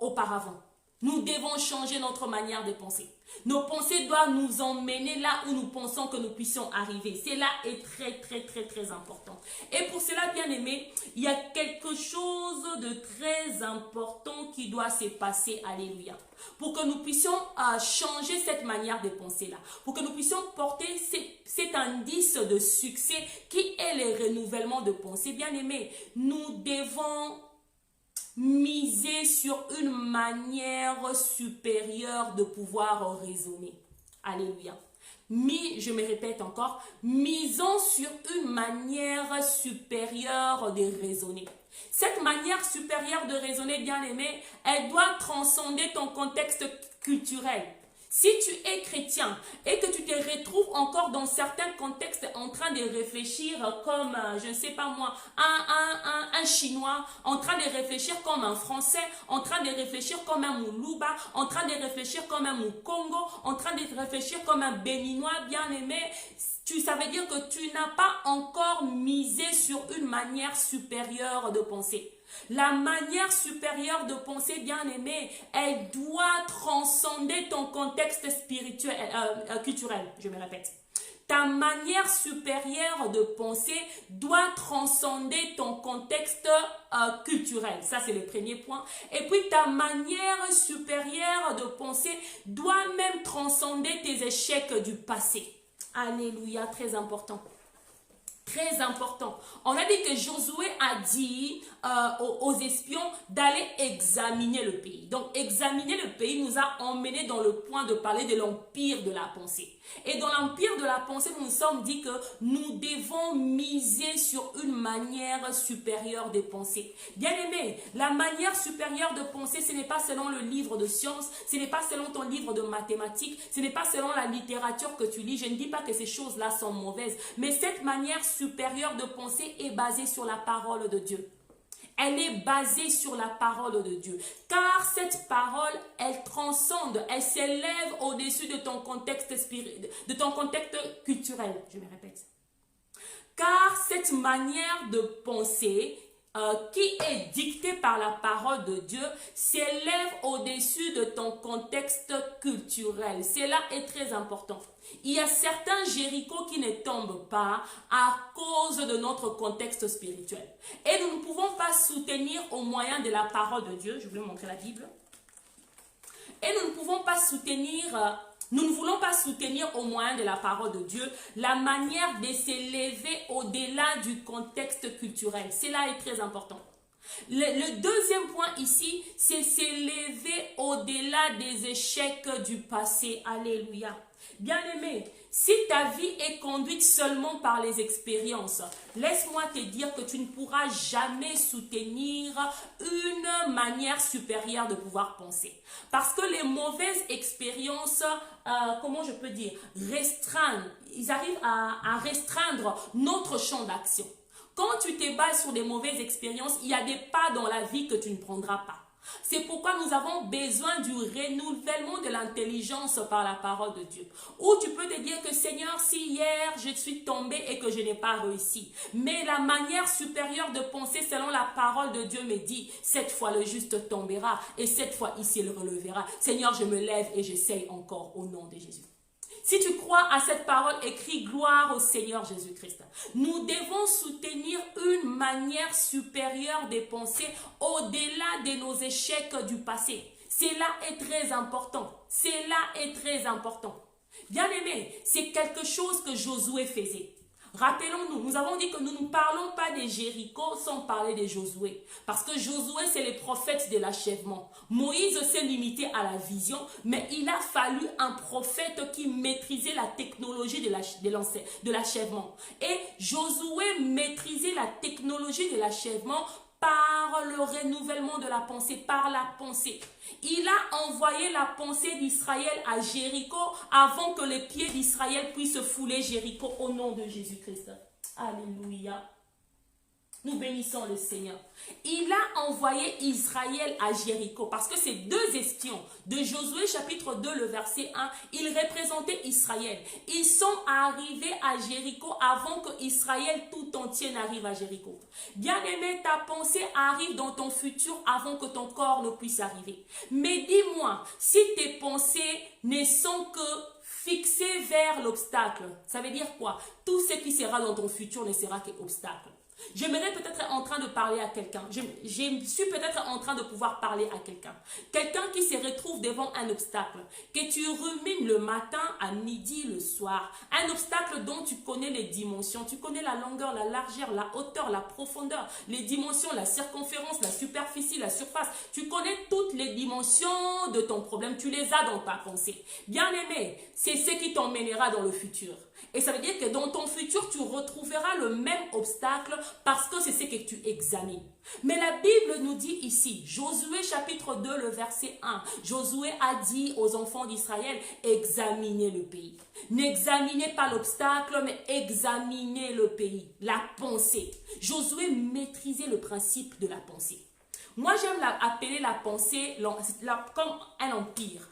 auparavant. Nous devons changer notre manière de penser. Nos pensées doivent nous emmener là où nous pensons que nous puissions arriver. Cela est très, très, très, très important. Et pour cela, bien aimé, il y a quelque chose de très important qui doit se passer. Alléluia. Pour que nous puissions changer cette manière de penser-là. Pour que nous puissions porter cet indice de succès qui est le renouvellement de pensée. Bien aimé, nous devons miser sur une manière supérieure de pouvoir raisonner. Alléluia. Je me répète encore, misons sur une manière supérieure de raisonner. Cette manière supérieure de raisonner, bien aimé, elle doit transcender ton contexte culturel. Si tu es chrétien et que tu te retrouves encore dans certains contextes en train de réfléchir comme, je ne sais pas moi, un Chinois, en train de réfléchir comme un Français, en train de réfléchir comme un Moulouba, en train de réfléchir comme un Moukongo, en train de réfléchir comme un Béninois bien-aimé, ça veut dire que tu n'as pas encore misé sur une manière supérieure de penser. La manière supérieure de penser, bien-aimé, elle doit transcender ton contexte spirituel, culturel, je me répète. Ta manière supérieure de penser doit transcender ton contexte culturel. Ça, c'est le premier point. Et puis, ta manière supérieure de penser doit même transcender tes échecs du passé. Alléluia, très important. Très important. On a dit que Josué a dit aux espions d'aller examiner le pays. Donc, examiner le pays nous a emmenés dans le point de parler de l'empire de la pensée. Et dans l'empire de la pensée, nous nous sommes dit que nous devons miser sur une manière supérieure de penser. Bien aimé, la manière supérieure de penser, ce n'est pas selon le livre de sciences, ce n'est pas selon ton livre de mathématiques, ce n'est pas selon la littérature que tu lis. Je ne dis pas que ces choses-là sont mauvaises, mais cette manière supérieure de penser est basée sur la parole de Dieu. Elle est basée sur la parole de Dieu. Car cette parole, elle transcende, elle s'élève au-dessus de ton contexte de ton contexte culturel. Je me répète. Car cette manière de penser qui est dictée par la parole de Dieu s'élève au-dessus de ton contexte culturel. Cela est très important. Il y a certains Jéricho qui ne tombent pas à cause de notre contexte spirituel. Et nous ne pouvons pas soutenir au moyen de la parole de Dieu. Je voulais montrer la Bible. Et nous ne pouvons pas soutenir... Nous ne voulons pas soutenir au moyen de la parole de Dieu la manière de s'élever au-delà du contexte culturel. Cela est très important. Le deuxième point ici, c'est s'élever au-delà des échecs du passé. Alléluia. Bien-aimé, si ta vie est conduite seulement par les expériences, laisse-moi te dire que tu ne pourras jamais soutenir une manière supérieure de pouvoir penser. Parce que les mauvaises expériences, comment je peux dire, ils arrivent à restreindre notre champ d'action. Quand tu te bases sur des mauvaises expériences, il y a des pas dans la vie que tu ne prendras pas. C'est pourquoi nous avons besoin du renouvellement de l'intelligence par la parole de Dieu. Ou tu peux te dire que Seigneur, si hier je suis tombé et que je n'ai pas réussi, mais la manière supérieure de penser selon la parole de Dieu me dit, cette fois le juste tombera et cette fois il se relèvera. Seigneur, je me lève et j'essaye encore au nom de Jésus. Si tu crois à cette parole, écris gloire au Seigneur Jésus-Christ. Nous devons soutenir une manière supérieure de penser au-delà de nos échecs du passé. Cela est très important. Cela est très important. Bien-aimés, c'est quelque chose que Josué faisait. Rappelons-nous, nous avons dit que nous ne parlons pas de Jéricho sans parler de Josué. Parce que Josué, c'est le prophète de l'achèvement. Moïse s'est limité à la vision, mais il a fallu un prophète qui maîtrisait la technologie de l'achèvement. Et Josué maîtrisait la technologie de l'achèvement par le renouvellement de la pensée, par la pensée. Il a envoyé la pensée d'Israël à Jéricho avant que les pieds d'Israël puissent fouler Jéricho au nom de Jésus-Christ. Alléluia. Nous bénissons le Seigneur. Il a envoyé Israël à Jéricho parce que ces deux espions de Josué chapitre 2, le verset 1, ils représentaient Israël. Ils sont arrivés à Jéricho avant que Israël tout entier n'arrive à Jéricho. Bien-aimé, ta pensée arrive dans ton futur avant que ton corps ne puisse arriver. Mais dis-moi, si tes pensées ne sont que fixées vers l'obstacle, ça veut dire quoi? Tout ce qui sera dans ton futur ne sera qu'obstacle. J'aimerais peut-être en train de parler à quelqu'un. Je suis peut-être en train de pouvoir parler à quelqu'un. Quelqu'un qui se retrouve devant un obstacle, que tu rumines le matin, à midi, le soir. Un obstacle dont tu connais les dimensions. Tu connais la longueur, la largeur, la hauteur, la profondeur, les dimensions, la circonférence, la superficie, la surface. Tu connais toutes les dimensions de ton problème. Tu les as dans ta pensée. Bien-aimé, c'est ce qui t'emmènera dans le futur. Et ça veut dire que dans ton futur, tu retrouveras le même obstacle parce que c'est ce que tu examines. Mais la Bible nous dit ici, Josué chapitre 2, le verset 1, Josué a dit aux enfants d'Israël, examinez le pays. N'examinez pas l'obstacle, mais examinez le pays, la pensée. Josué maîtrisait le principe de la pensée. Moi, j'aime appeler la pensée comme un empire.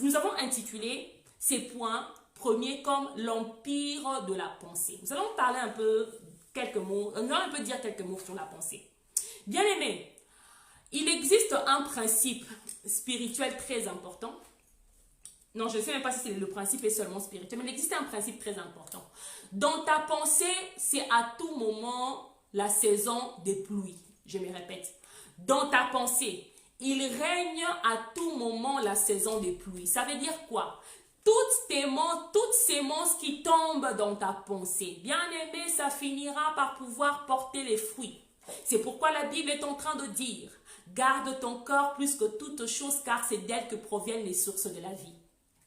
Nous avons intitulé ces points premier comme l'empire de la pensée. Nous allons parler un peu dire quelques mots sur la pensée. Bien aimé, il existe un principe spirituel très important. Non, je ne sais même pas si le principe est seulement spirituel, mais il existe un principe très important. Dans ta pensée, c'est à tout moment la saison des pluies. Je me répète. Dans ta pensée, il règne à tout moment la saison des pluies. Ça veut dire quoi? Toutes sémences qui tombent dans ta pensée, bien aimé, ça finira par pouvoir porter les fruits. C'est pourquoi la Bible est en train de dire, garde ton cœur plus que toute chose, car c'est d'elle que proviennent les sources de la vie.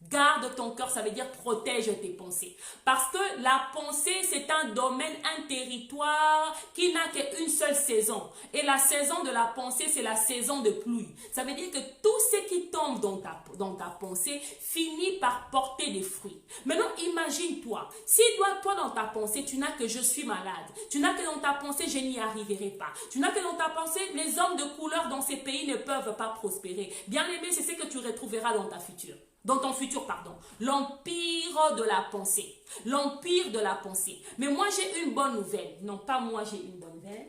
Garde ton cœur, ça veut dire protège tes pensées. Parce que la pensée, c'est un domaine, un territoire qui n'a qu'une seule saison. Et la saison de la pensée, c'est la saison de pluie. Ça veut dire que tout ce qui tombe dans ta pensée finit par porter des fruits. Maintenant, imagine-toi, si toi dans ta pensée, tu n'as que je suis malade. Tu n'as que dans ta pensée, je n'y arriverai pas. Tu n'as que dans ta pensée, les hommes de couleur dans ces pays ne peuvent pas prospérer. Bien aimé, c'est ce que tu retrouveras dans ta future. Dans ton futur, pardon. L'empire de la pensée. L'empire de la pensée. Mais moi, j'ai une bonne nouvelle. Non, pas moi, j'ai une bonne nouvelle.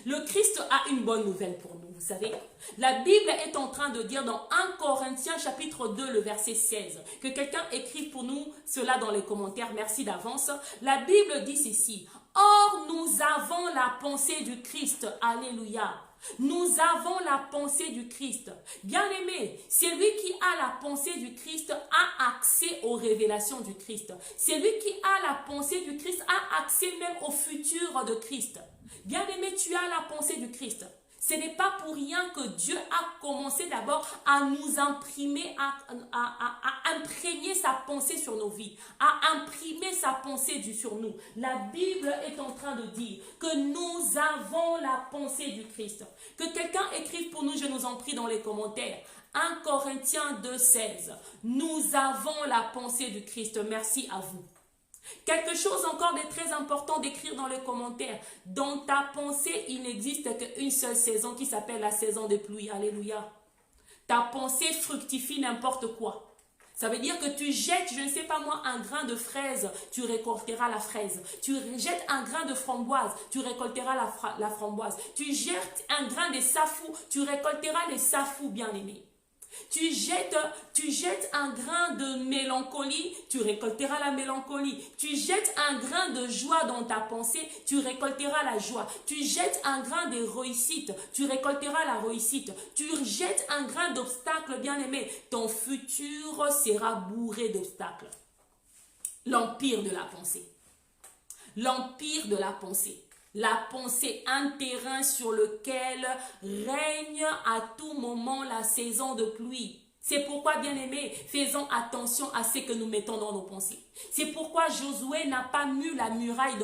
Le Christ a une bonne nouvelle pour nous, vous savez. La Bible est en train de dire dans 1 Corinthiens chapitre 2, le verset 16, que quelqu'un écrive pour nous cela dans les commentaires, merci d'avance. La Bible dit ceci, « Or, nous avons la pensée du Christ. » Alléluia. Nous avons la pensée du Christ. Bien-aimé, celui qui a la pensée du Christ a accès aux révélations du Christ. Celui qui a la pensée du Christ a accès même au futur de Christ. Bien-aimé, tu as la pensée du Christ. Ce n'est pas pour rien que Dieu a commencé d'abord à nous imprimer, à imprégner sa pensée sur nos vies, à imprimer sa pensée sur nous. La Bible est en train de dire que nous avons la pensée du Christ. Que quelqu'un écrive pour nous, je nous en prie dans les commentaires. 1 Corinthiens 2, 16. Nous avons la pensée du Christ. Merci à vous. Quelque chose encore de très important d'écrire dans les commentaires. Dans ta pensée, il n'existe qu'une seule saison qui s'appelle la saison des pluies. Alléluia. Ta pensée fructifie n'importe quoi. Ça veut dire que tu jettes, je ne sais pas moi, un grain de fraise, tu récolteras la fraise. Tu jettes un grain de framboise, tu récolteras la framboise. Tu jettes un grain de safou, tu récolteras les safous, bien-aimés. Tu jettes un grain de mélancolie, tu récolteras la mélancolie. Tu jettes un grain de joie dans ta pensée, tu récolteras la joie. Tu jettes un grain de réussite, tu récolteras la réussite. Tu jettes un grain d'obstacle, bien-aimé, ton futur sera bourré d'obstacles. L'empire de la pensée. L'empire de la pensée. La pensée, un terrain sur lequel règne à tout moment la saison de pluie. C'est pourquoi, bien-aimés, faisons attention à ce que nous mettons dans nos pensées. C'est pourquoi Josué n'a pas mis la muraille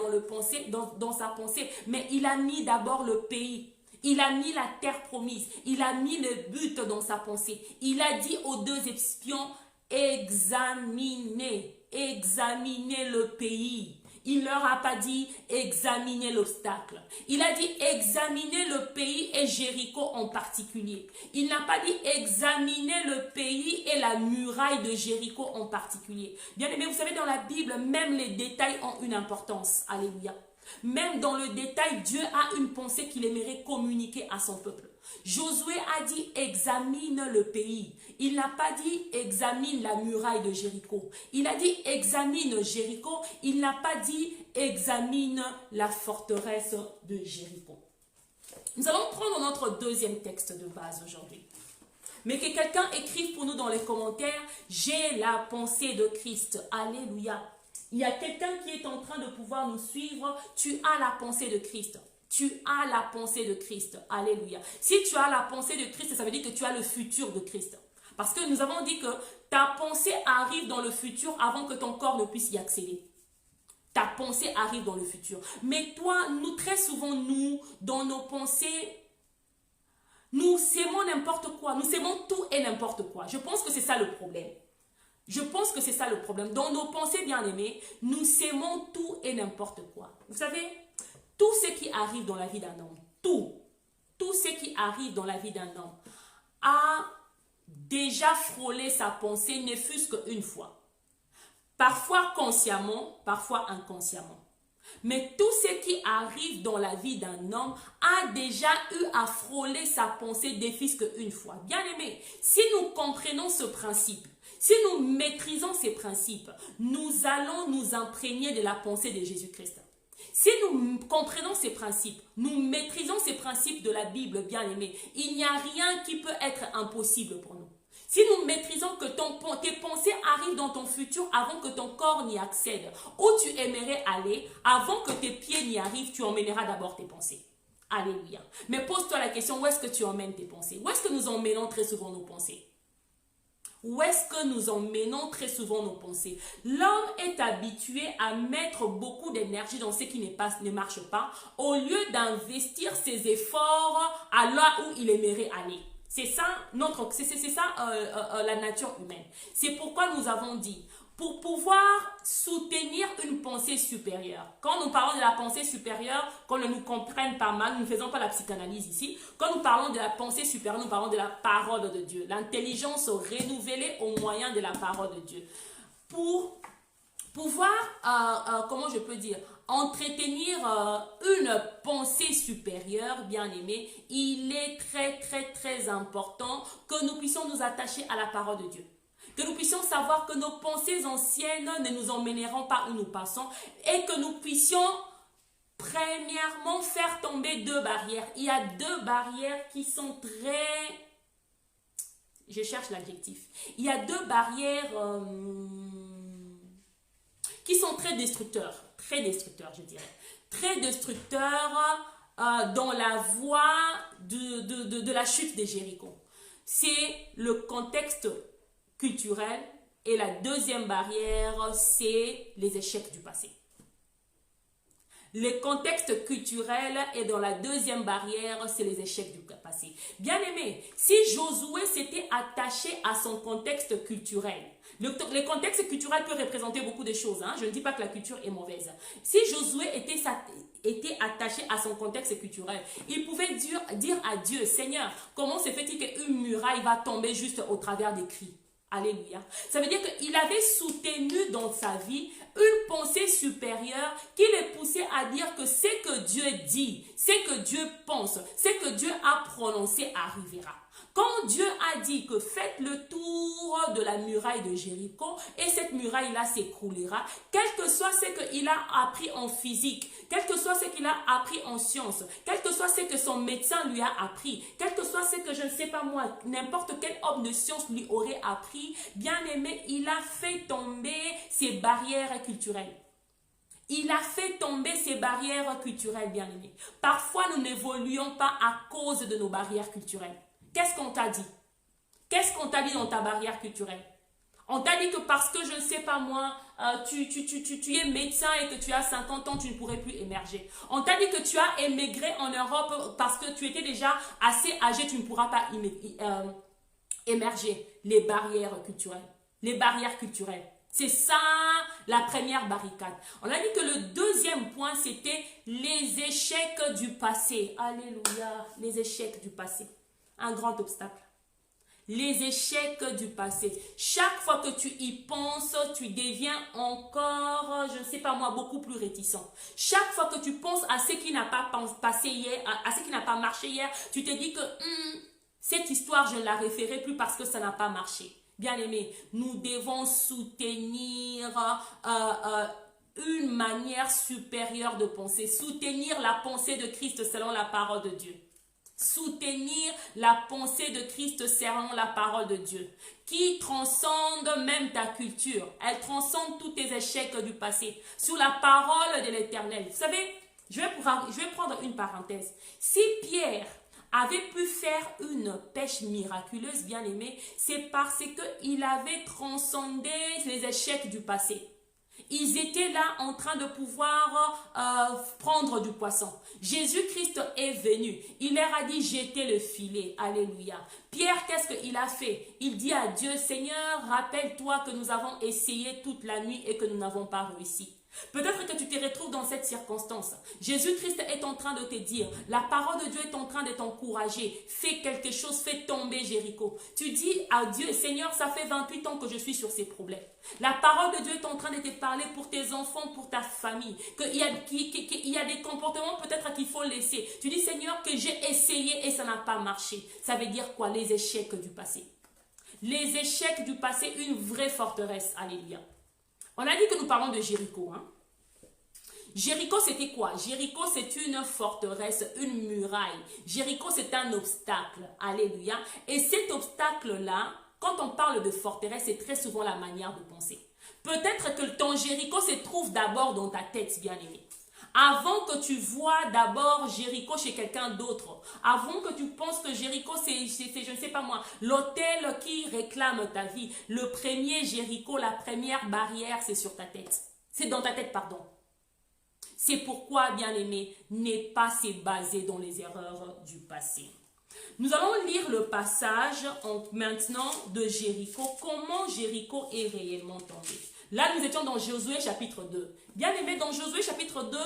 dans sa pensée, mais il a mis d'abord le pays. Il a mis la terre promise. Il a mis le but dans sa pensée. Il a dit aux deux espions, examinez le pays. Il ne leur a pas dit examiner l'obstacle. Il a dit examiner le pays et Jéricho en particulier. Il n'a pas dit examiner le pays et la muraille de Jéricho en particulier. Bien aimé, vous savez, dans la Bible, même les détails ont une importance. Alléluia. Même dans le détail, Dieu a une pensée qu'il aimerait communiquer à son peuple. Josué a dit examine le pays. Il n'a pas dit examine la muraille de Jéricho. Il a dit examine Jéricho. Il n'a pas dit examine la forteresse de Jéricho. Nous allons prendre notre deuxième texte de base aujourd'hui. Mais que quelqu'un écrive pour nous dans les commentaires, j'ai la pensée de Christ. Alléluia. Il y a quelqu'un qui est en train de pouvoir nous suivre. Tu as la pensée de Christ. Tu as la pensée de Christ. Alléluia. Si tu as la pensée de Christ, ça veut dire que tu as le futur de Christ. Parce que nous avons dit que ta pensée arrive dans le futur avant que ton corps ne puisse y accéder. Ta pensée arrive dans le futur. Mais toi, très souvent, dans nos pensées, nous aimons n'importe quoi. Nous aimons tout et n'importe quoi. Je pense que c'est ça le problème. Je pense que c'est ça le problème. Dans nos pensées bien-aimées, nous aimons tout et n'importe quoi. Vous savez, tout ce qui arrive dans la vie d'un homme, tout ce qui arrive dans la vie d'un homme a déjà frôlé sa pensée, ne fût-ce qu'une fois. Parfois consciemment, parfois inconsciemment. Mais tout ce qui arrive dans la vie d'un homme a déjà eu à frôler sa pensée, ne fût-ce qu'une fois. Bien aimé, si nous comprenons ce principe, si nous maîtrisons ces principes, nous allons nous imprégner de la pensée de Jésus-Christ. Si nous comprenons ces principes, nous maîtrisons ces principes de la Bible, bien aimé, il n'y a rien qui peut être impossible pour nous. Si nous maîtrisons que tes pensées arrivent dans ton futur avant que ton corps n'y accède, où tu aimerais aller, avant que tes pieds n'y arrivent, tu emmèneras d'abord tes pensées. Alléluia. Mais pose-toi la question, où est-ce que tu emmènes tes pensées? Où est-ce que nous emmenons très souvent nos pensées? Où est-ce que nous emmenons très souvent nos pensées? L'homme est habitué à mettre beaucoup d'énergie dans ce qui ne marche pas, au lieu d'investir ses efforts à là où il aimerait aller. C'est ça, la nature humaine. C'est pourquoi nous avons dit, pour pouvoir soutenir une pensée supérieure. Quand nous parlons de la pensée supérieure, qu'on ne nous comprenne pas mal, nous ne faisons pas la psychanalyse ici. Quand nous parlons de la pensée supérieure, nous parlons de la parole de Dieu. L'intelligence renouvelée au moyen de la parole de Dieu. Pour pouvoir, comment je peux dire, entretenir une pensée supérieure, bien aimé, il est très, très, très important que nous puissions nous attacher à la parole de Dieu. Que nous puissions savoir que nos pensées anciennes ne nous emmèneront pas où nous passons et que nous puissions premièrement faire tomber deux barrières. Il y a deux barrières qui sont très... Je cherche l'adjectif. Il y a deux barrières qui sont très destructeurs, je dirais. Très destructeurs dans la voie de la chute de Jéricho. C'est le contexte culturel et la deuxième barrière, c'est les échecs du passé. Le contexte culturel et dans la deuxième barrière, c'est les échecs du passé. Bien aimé, si Josué s'était attaché à son contexte culturel, le contexte culturel peut représenter beaucoup de choses. Je ne dis pas que la culture est mauvaise. Si Josué était attaché à son contexte culturel, il pouvait dire à Dieu, Seigneur, comment se fait-il qu'une muraille va tomber juste au travers des cris? Alléluia. Ça veut dire qu'il avait soutenu dans sa vie une pensée supérieure qui le poussait à dire que ce que Dieu dit, ce que Dieu pense, ce que Dieu a prononcé arrivera. Quand Dieu a dit que faites le tour de la muraille de Jéricho et cette muraille-là s'écroulera, quel que soit ce qu'il a appris en physique, quel que soit ce qu'il a appris en sciences, quel que soit ce que son médecin lui a appris, quel que soit ce que je ne sais pas moi, n'importe quel homme de science lui aurait appris, bien aimé, il a fait tomber ses barrières culturelles. Il a fait tomber ces barrières culturelles, bien aimés. Parfois, nous n'évoluons pas à cause de nos barrières culturelles. Qu'est-ce qu'on t'a dit? Qu'est-ce qu'on t'a dit dans ta barrière culturelle? On t'a dit que parce que, je ne sais pas moi, tu es médecin et que tu as 50 ans, tu ne pourrais plus émerger. On t'a dit que tu as émigré en Europe parce que tu étais déjà assez âgé, tu ne pourras pas émerger. Les barrières culturelles. Les barrières culturelles. C'est ça la première barricade. On a dit que le deuxième point, c'était les échecs du passé. Alléluia, les échecs du passé. Un grand obstacle. Les échecs du passé. Chaque fois que tu y penses, tu deviens encore, je ne sais pas moi, beaucoup plus réticent. Chaque fois que tu penses à ce qui n'a pas passé hier, à ce qui n'a pas marché hier, tu te dis que cette histoire, je ne la référerai plus parce que ça n'a pas marché. Bien aimé, nous devons soutenir une manière supérieure de penser, soutenir la pensée de Christ selon la parole de Dieu. Soutenir la pensée de Christ selon la parole de Dieu, qui transcende même ta culture. Elle transcende tous tes échecs du passé, sous la parole de l'Éternel. Vous savez, je vais prendre une parenthèse. Si Pierre avait pu faire une pêche miraculeuse, bien aimé, c'est parce qu'il avait transcendé les échecs du passé. Ils étaient là en train de pouvoir prendre du poisson. Jésus-Christ est venu. Il leur a dit, jetez le filet. Alléluia. Pierre, qu'est-ce qu'il a fait? Il dit à Dieu, Seigneur, rappelle-toi que nous avons essayé toute la nuit et que nous n'avons pas réussi. Peut-être que tu te retrouves dans cette circonstance. Jésus-Christ est en train de te dire, la parole de Dieu est en train de t'encourager. Fais quelque chose, fais tomber Jéricho. Tu dis à Dieu, Seigneur, ça fait 28 ans que je suis sur ces problèmes. La parole de Dieu est en train de te parler pour tes enfants, pour ta famille. Qu'il y a des comportements peut-être qu'il faut laisser. Tu dis, Seigneur, que j'ai essayé et ça n'a pas marché. Ça veut dire quoi? Les échecs du passé. Les échecs du passé, une vraie forteresse. Alléluia. On a dit que nous parlons de Jéricho. Jéricho, c'était quoi? Jéricho, c'est une forteresse, une muraille. Jéricho, c'est un obstacle. Alléluia. Et cet obstacle-là, quand on parle de forteresse, c'est très souvent la manière de penser. Peut-être que ton Jéricho se trouve d'abord dans ta tête, bien-aimé. Avant que tu vois d'abord Jéricho chez quelqu'un d'autre, avant que tu penses que Jéricho, c'est je ne sais pas moi, l'hôtel qui réclame ta vie, le premier Jéricho, la première barrière, c'est sur ta tête. C'est dans ta tête, pardon. C'est pourquoi, bien-aimé, n'est pas se baser dans les erreurs du passé. Nous allons lire le passage maintenant de Jéricho, comment Jéricho est réellement tombé. Là, nous étions dans Josué chapitre 2. Bien aimé, dans Josué chapitre 2,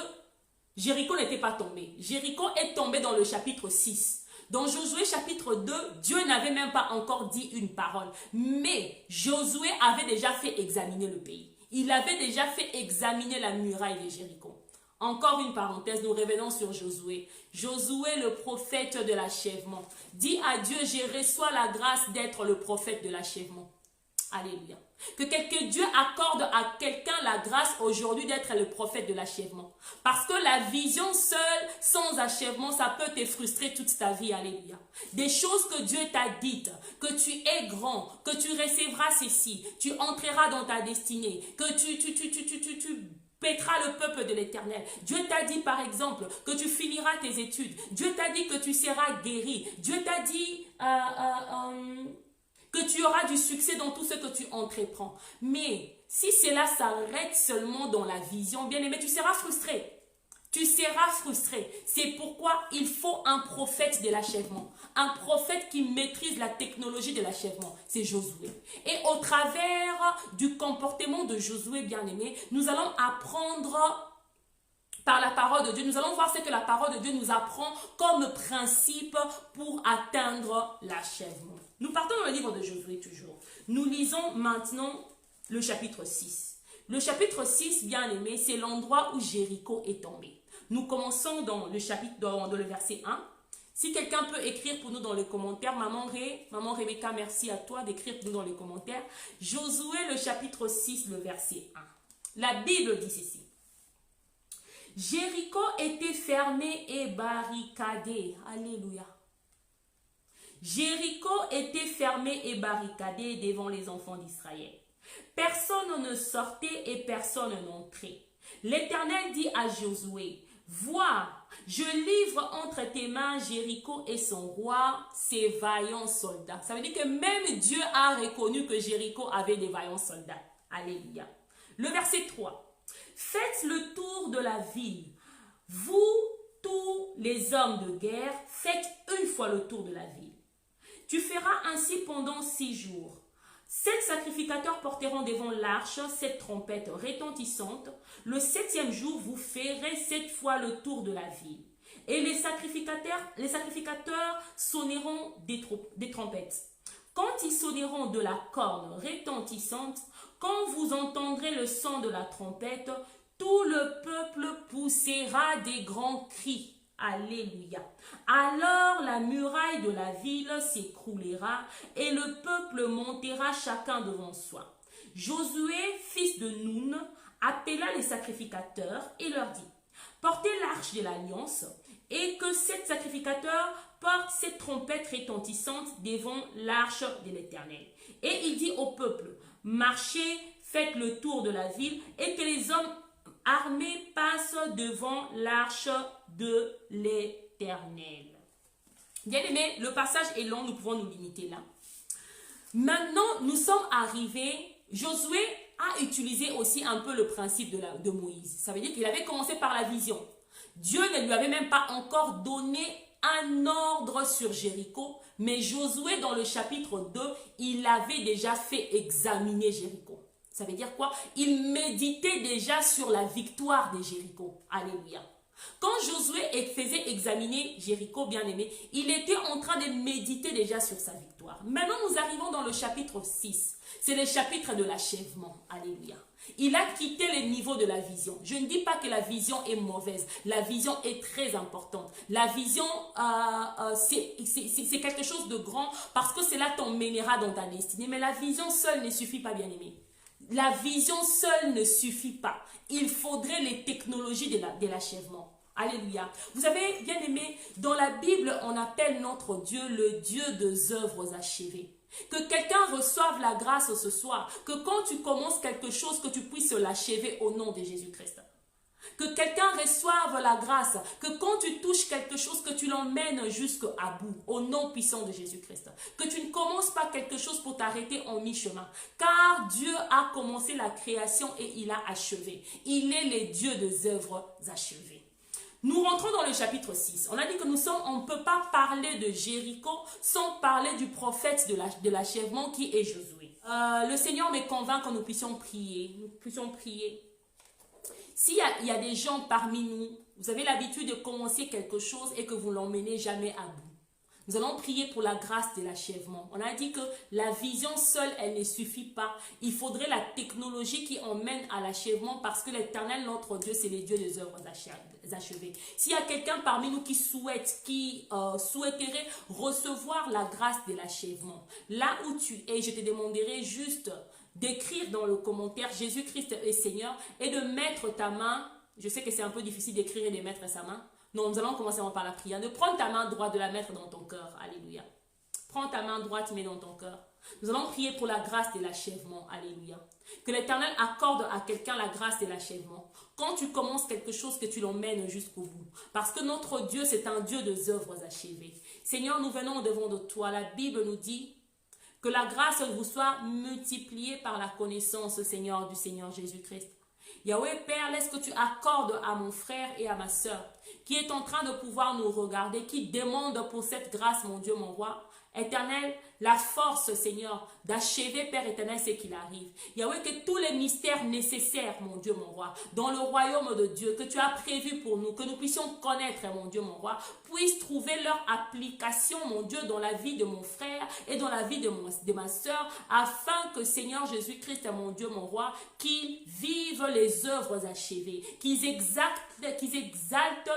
Jéricho n'était pas tombé. Jéricho est tombé dans le chapitre 6. Dans Josué chapitre 2, Dieu n'avait même pas encore dit une parole. Mais Josué avait déjà fait examiner le pays. Il avait déjà fait examiner la muraille de Jéricho. Encore une parenthèse, nous revenons sur Josué. Josué, le prophète de l'achèvement. Dit à Dieu, je reçois la grâce d'être le prophète de l'achèvement. Alléluia. Que Dieu accorde à quelqu'un la grâce aujourd'hui d'être le prophète de l'achèvement. Parce que la vision seule, sans achèvement, ça peut te frustrer toute ta vie. Alléluia. Des choses que Dieu t'a dites, que tu es grand, que tu recevras ceci, tu entreras dans ta destinée, que tu paîtras le peuple de l'Éternel. Dieu t'a dit par exemple que tu finiras tes études. Dieu t'a dit que tu seras guéri. Dieu t'a dit que tu auras du succès dans tout ce que tu entreprends. Mais si cela s'arrête seulement dans la vision, bien aimé, tu seras frustré. Tu seras frustré. C'est pourquoi il faut un prophète de l'achèvement. Un prophète qui maîtrise la technologie de l'achèvement. C'est Josué. Et au travers du comportement de Josué, bien aimé, nous allons apprendre par la parole de Dieu. Nous allons voir ce que la parole de Dieu nous apprend comme principe pour atteindre l'achèvement. Nous partons dans le livre de Josué toujours. Nous lisons maintenant le chapitre 6. Le chapitre 6, bien aimé, c'est l'endroit où Jéricho est tombé. Nous commençons dans le chapitre, dans le verset 1. Si quelqu'un peut écrire pour nous dans les commentaires, Maman Rebecca, merci à toi d'écrire pour nous dans les commentaires. Josué, le chapitre 6, le verset 1. La Bible dit ceci. Jéricho était fermé et barricadé. Alléluia. Jéricho était fermé et barricadé devant les enfants d'Israël. Personne ne sortait et personne n'entrait. L'Éternel dit à Josué, vois, je livre entre tes mains Jéricho et son roi, ses vaillants soldats. Ça veut dire que même Dieu a reconnu que Jéricho avait des vaillants soldats. Alléluia. Le verset 3. Faites le tour de la ville. Vous, tous les hommes de guerre, faites une fois le tour de la ville. Tu feras ainsi pendant 6 jours. 7 sacrificateurs porteront devant l'arche 7 trompettes retentissantes. Le 7e jour, vous ferez 7 fois le tour de la ville. Et les sacrificateurs sonneront des trompettes. Quand ils sonneront de la corne retentissante, quand vous entendrez le son de la trompette, tout le peuple poussera des grands cris. Alléluia. Alors la muraille de la ville s'écroulera et le peuple montera chacun devant soi. Josué, fils de Nun, appela les sacrificateurs et leur dit, portez l'arche de l'alliance et que 7 sacrificateurs portent 7 trompettes retentissantes devant l'arche de l'Éternel. Et il dit au peuple, marchez, faites le tour de la ville et que les hommes armés passent devant l'arche de l'Éternel. Bien aimé, le passage est long, nous pouvons nous limiter là. Maintenant, nous sommes arrivés, Josué a utilisé aussi un peu le principe de Moïse. Ça veut dire qu'il avait commencé par la vision. Dieu ne lui avait même pas encore donné un ordre sur Jéricho, mais Josué dans le chapitre 2, il avait déjà fait examiner Jéricho. Ça veut dire quoi? Il méditait déjà sur la victoire de Jéricho. Alléluia. Quand Josué faisait examiner Jéricho, bien-aimé, il était en train de méditer déjà sur sa victoire. Maintenant, nous arrivons dans le chapitre 6. C'est le chapitre de l'achèvement. Alléluia. Il a quitté le niveau de la vision. Je ne dis pas que la vision est mauvaise. La vision est très importante. La vision, c'est quelque chose de grand parce que cela t'emmènera dans ta destinée. Mais la vision seule ne suffit pas, bien-aimé. La vision seule ne suffit pas. Il faudrait les technologies de l'achèvement. Alléluia. Vous savez, bien aimé, dans la Bible, on appelle notre Dieu le Dieu des œuvres achevées. Que quelqu'un reçoive la grâce ce soir. Que quand tu commences quelque chose, que tu puisses l'achever au nom de Jésus-Christ. Que quelqu'un reçoive la grâce, que quand tu touches quelque chose, que tu l'emmènes jusqu'à bout, au nom puissant de Jésus-Christ. Que tu ne commences pas quelque chose pour t'arrêter en mi-chemin. Car Dieu a commencé la création et il a achevé. Il est le Dieu des œuvres achevées. Nous rentrons dans le chapitre 6. On a dit que on ne peut pas parler de Jéricho sans parler du prophète de l'achèvement qui est Josué. Le Seigneur me convainc que nous puissions prier. Nous puissions prier. S'il y a des gens parmi nous, vous avez l'habitude de commencer quelque chose et que vous ne l'emmenez jamais à bout. Nous allons prier pour la grâce de l'achèvement. On a dit que la vision seule, elle ne suffit pas. Il faudrait la technologie qui emmène à l'achèvement parce que l'Éternel, notre Dieu, c'est le Dieu des œuvres achevées. S'il y a quelqu'un parmi nous qui souhaiterait recevoir la grâce de l'achèvement, là où tu es, je te demanderai juste d'écrire dans le commentaire Jésus-Christ est Seigneur et de mettre ta main. Je sais que c'est un peu difficile d'écrire et de mettre sa main. Non, nous allons commencer par la prière. De prendre ta main droite, de la mettre dans ton cœur. Alléluia. Prends ta main droite, mets dans ton cœur. Nous allons prier pour la grâce de l'achèvement. Alléluia. Que l'Éternel accorde à quelqu'un la grâce de l'achèvement. Quand tu commences quelque chose, que tu l'emmènes jusqu'au bout. Parce que notre Dieu, c'est un Dieu des œuvres achevées. Seigneur, nous venons devant de toi. La Bible nous dit que la grâce vous soit multipliée par la connaissance, Seigneur, du Seigneur Jésus-Christ. Yahweh Père, laisse que tu accordes à mon frère et à ma soeur qui est en train de pouvoir nous regarder, qui demande pour cette grâce, mon Dieu, mon roi. Éternel, la force, Seigneur, d'achever, Père éternel, ce qu'il arrive. Yahweh, que tous les mystères nécessaires, mon Dieu, mon roi, dans le royaume de Dieu, que tu as prévu pour nous, que nous puissions connaître, mon Dieu, mon roi, puissent trouver leur application, mon Dieu, dans la vie de mon frère et dans la vie de ma soeur, afin que, Seigneur Jésus-Christ, mon Dieu, mon roi, qu'ils vivent les œuvres achevées, qu'ils exaltent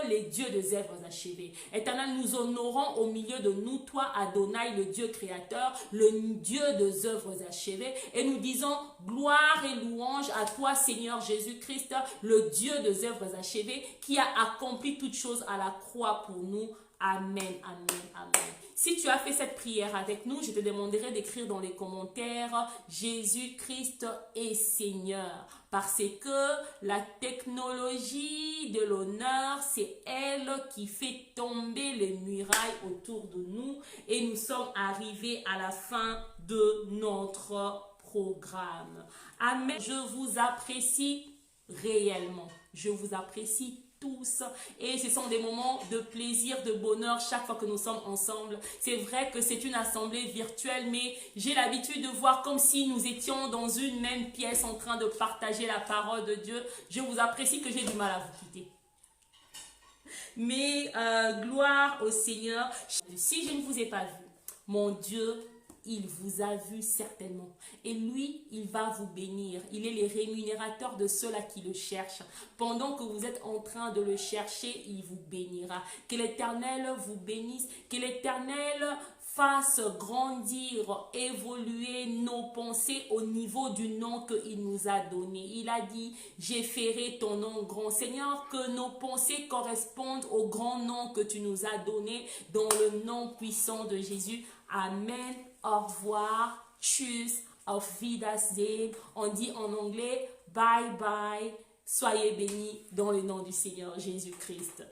les dieux des œuvres achevées. Éternel, nous honorons au milieu de nous, toi, Adonai, le Dieu créateur, le Dieu des œuvres achevées, et nous disons gloire et louange à toi, Seigneur Jésus-Christ, le Dieu des œuvres achevées, qui a accompli toutes choses à la croix pour nous. Amen, amen, amen. Si tu as fait cette prière avec nous, je te demanderai d'écrire dans les commentaires « Jésus-Christ est Seigneur » parce que la technologie de l'honneur, c'est elle qui fait tomber les murailles autour de nous et nous sommes arrivés à la fin de notre programme. Amen. Je vous apprécie réellement. Je vous apprécie tous et ce sont des moments de plaisir, de bonheur chaque fois que nous sommes ensemble. C'est vrai que c'est une assemblée virtuelle, mais j'ai l'habitude de voir comme si nous étions dans une même pièce en train de partager la parole de Dieu. Je vous apprécie que j'ai du mal à vous quitter. Mais gloire au Seigneur. Si je ne vous ai pas vu, mon Dieu, il vous a vu certainement. Et lui, il va vous bénir. Il est le rémunérateur de ceux-là qui le cherchent. Pendant que vous êtes en train de le chercher, il vous bénira. Que l'Éternel vous bénisse. Que l'Éternel fasse grandir, évoluer nos pensées au niveau du nom qu'il nous a donné. Il a dit, j'ai ferré ton nom grand. Seigneur, que nos pensées correspondent au grand nom que tu nous as donné dans le nom puissant de Jésus. Amen. Au revoir. Tschüss. Auf Wiedersehen. On dit en anglais bye bye. Soyez bénis dans le nom du Seigneur Jésus-Christ.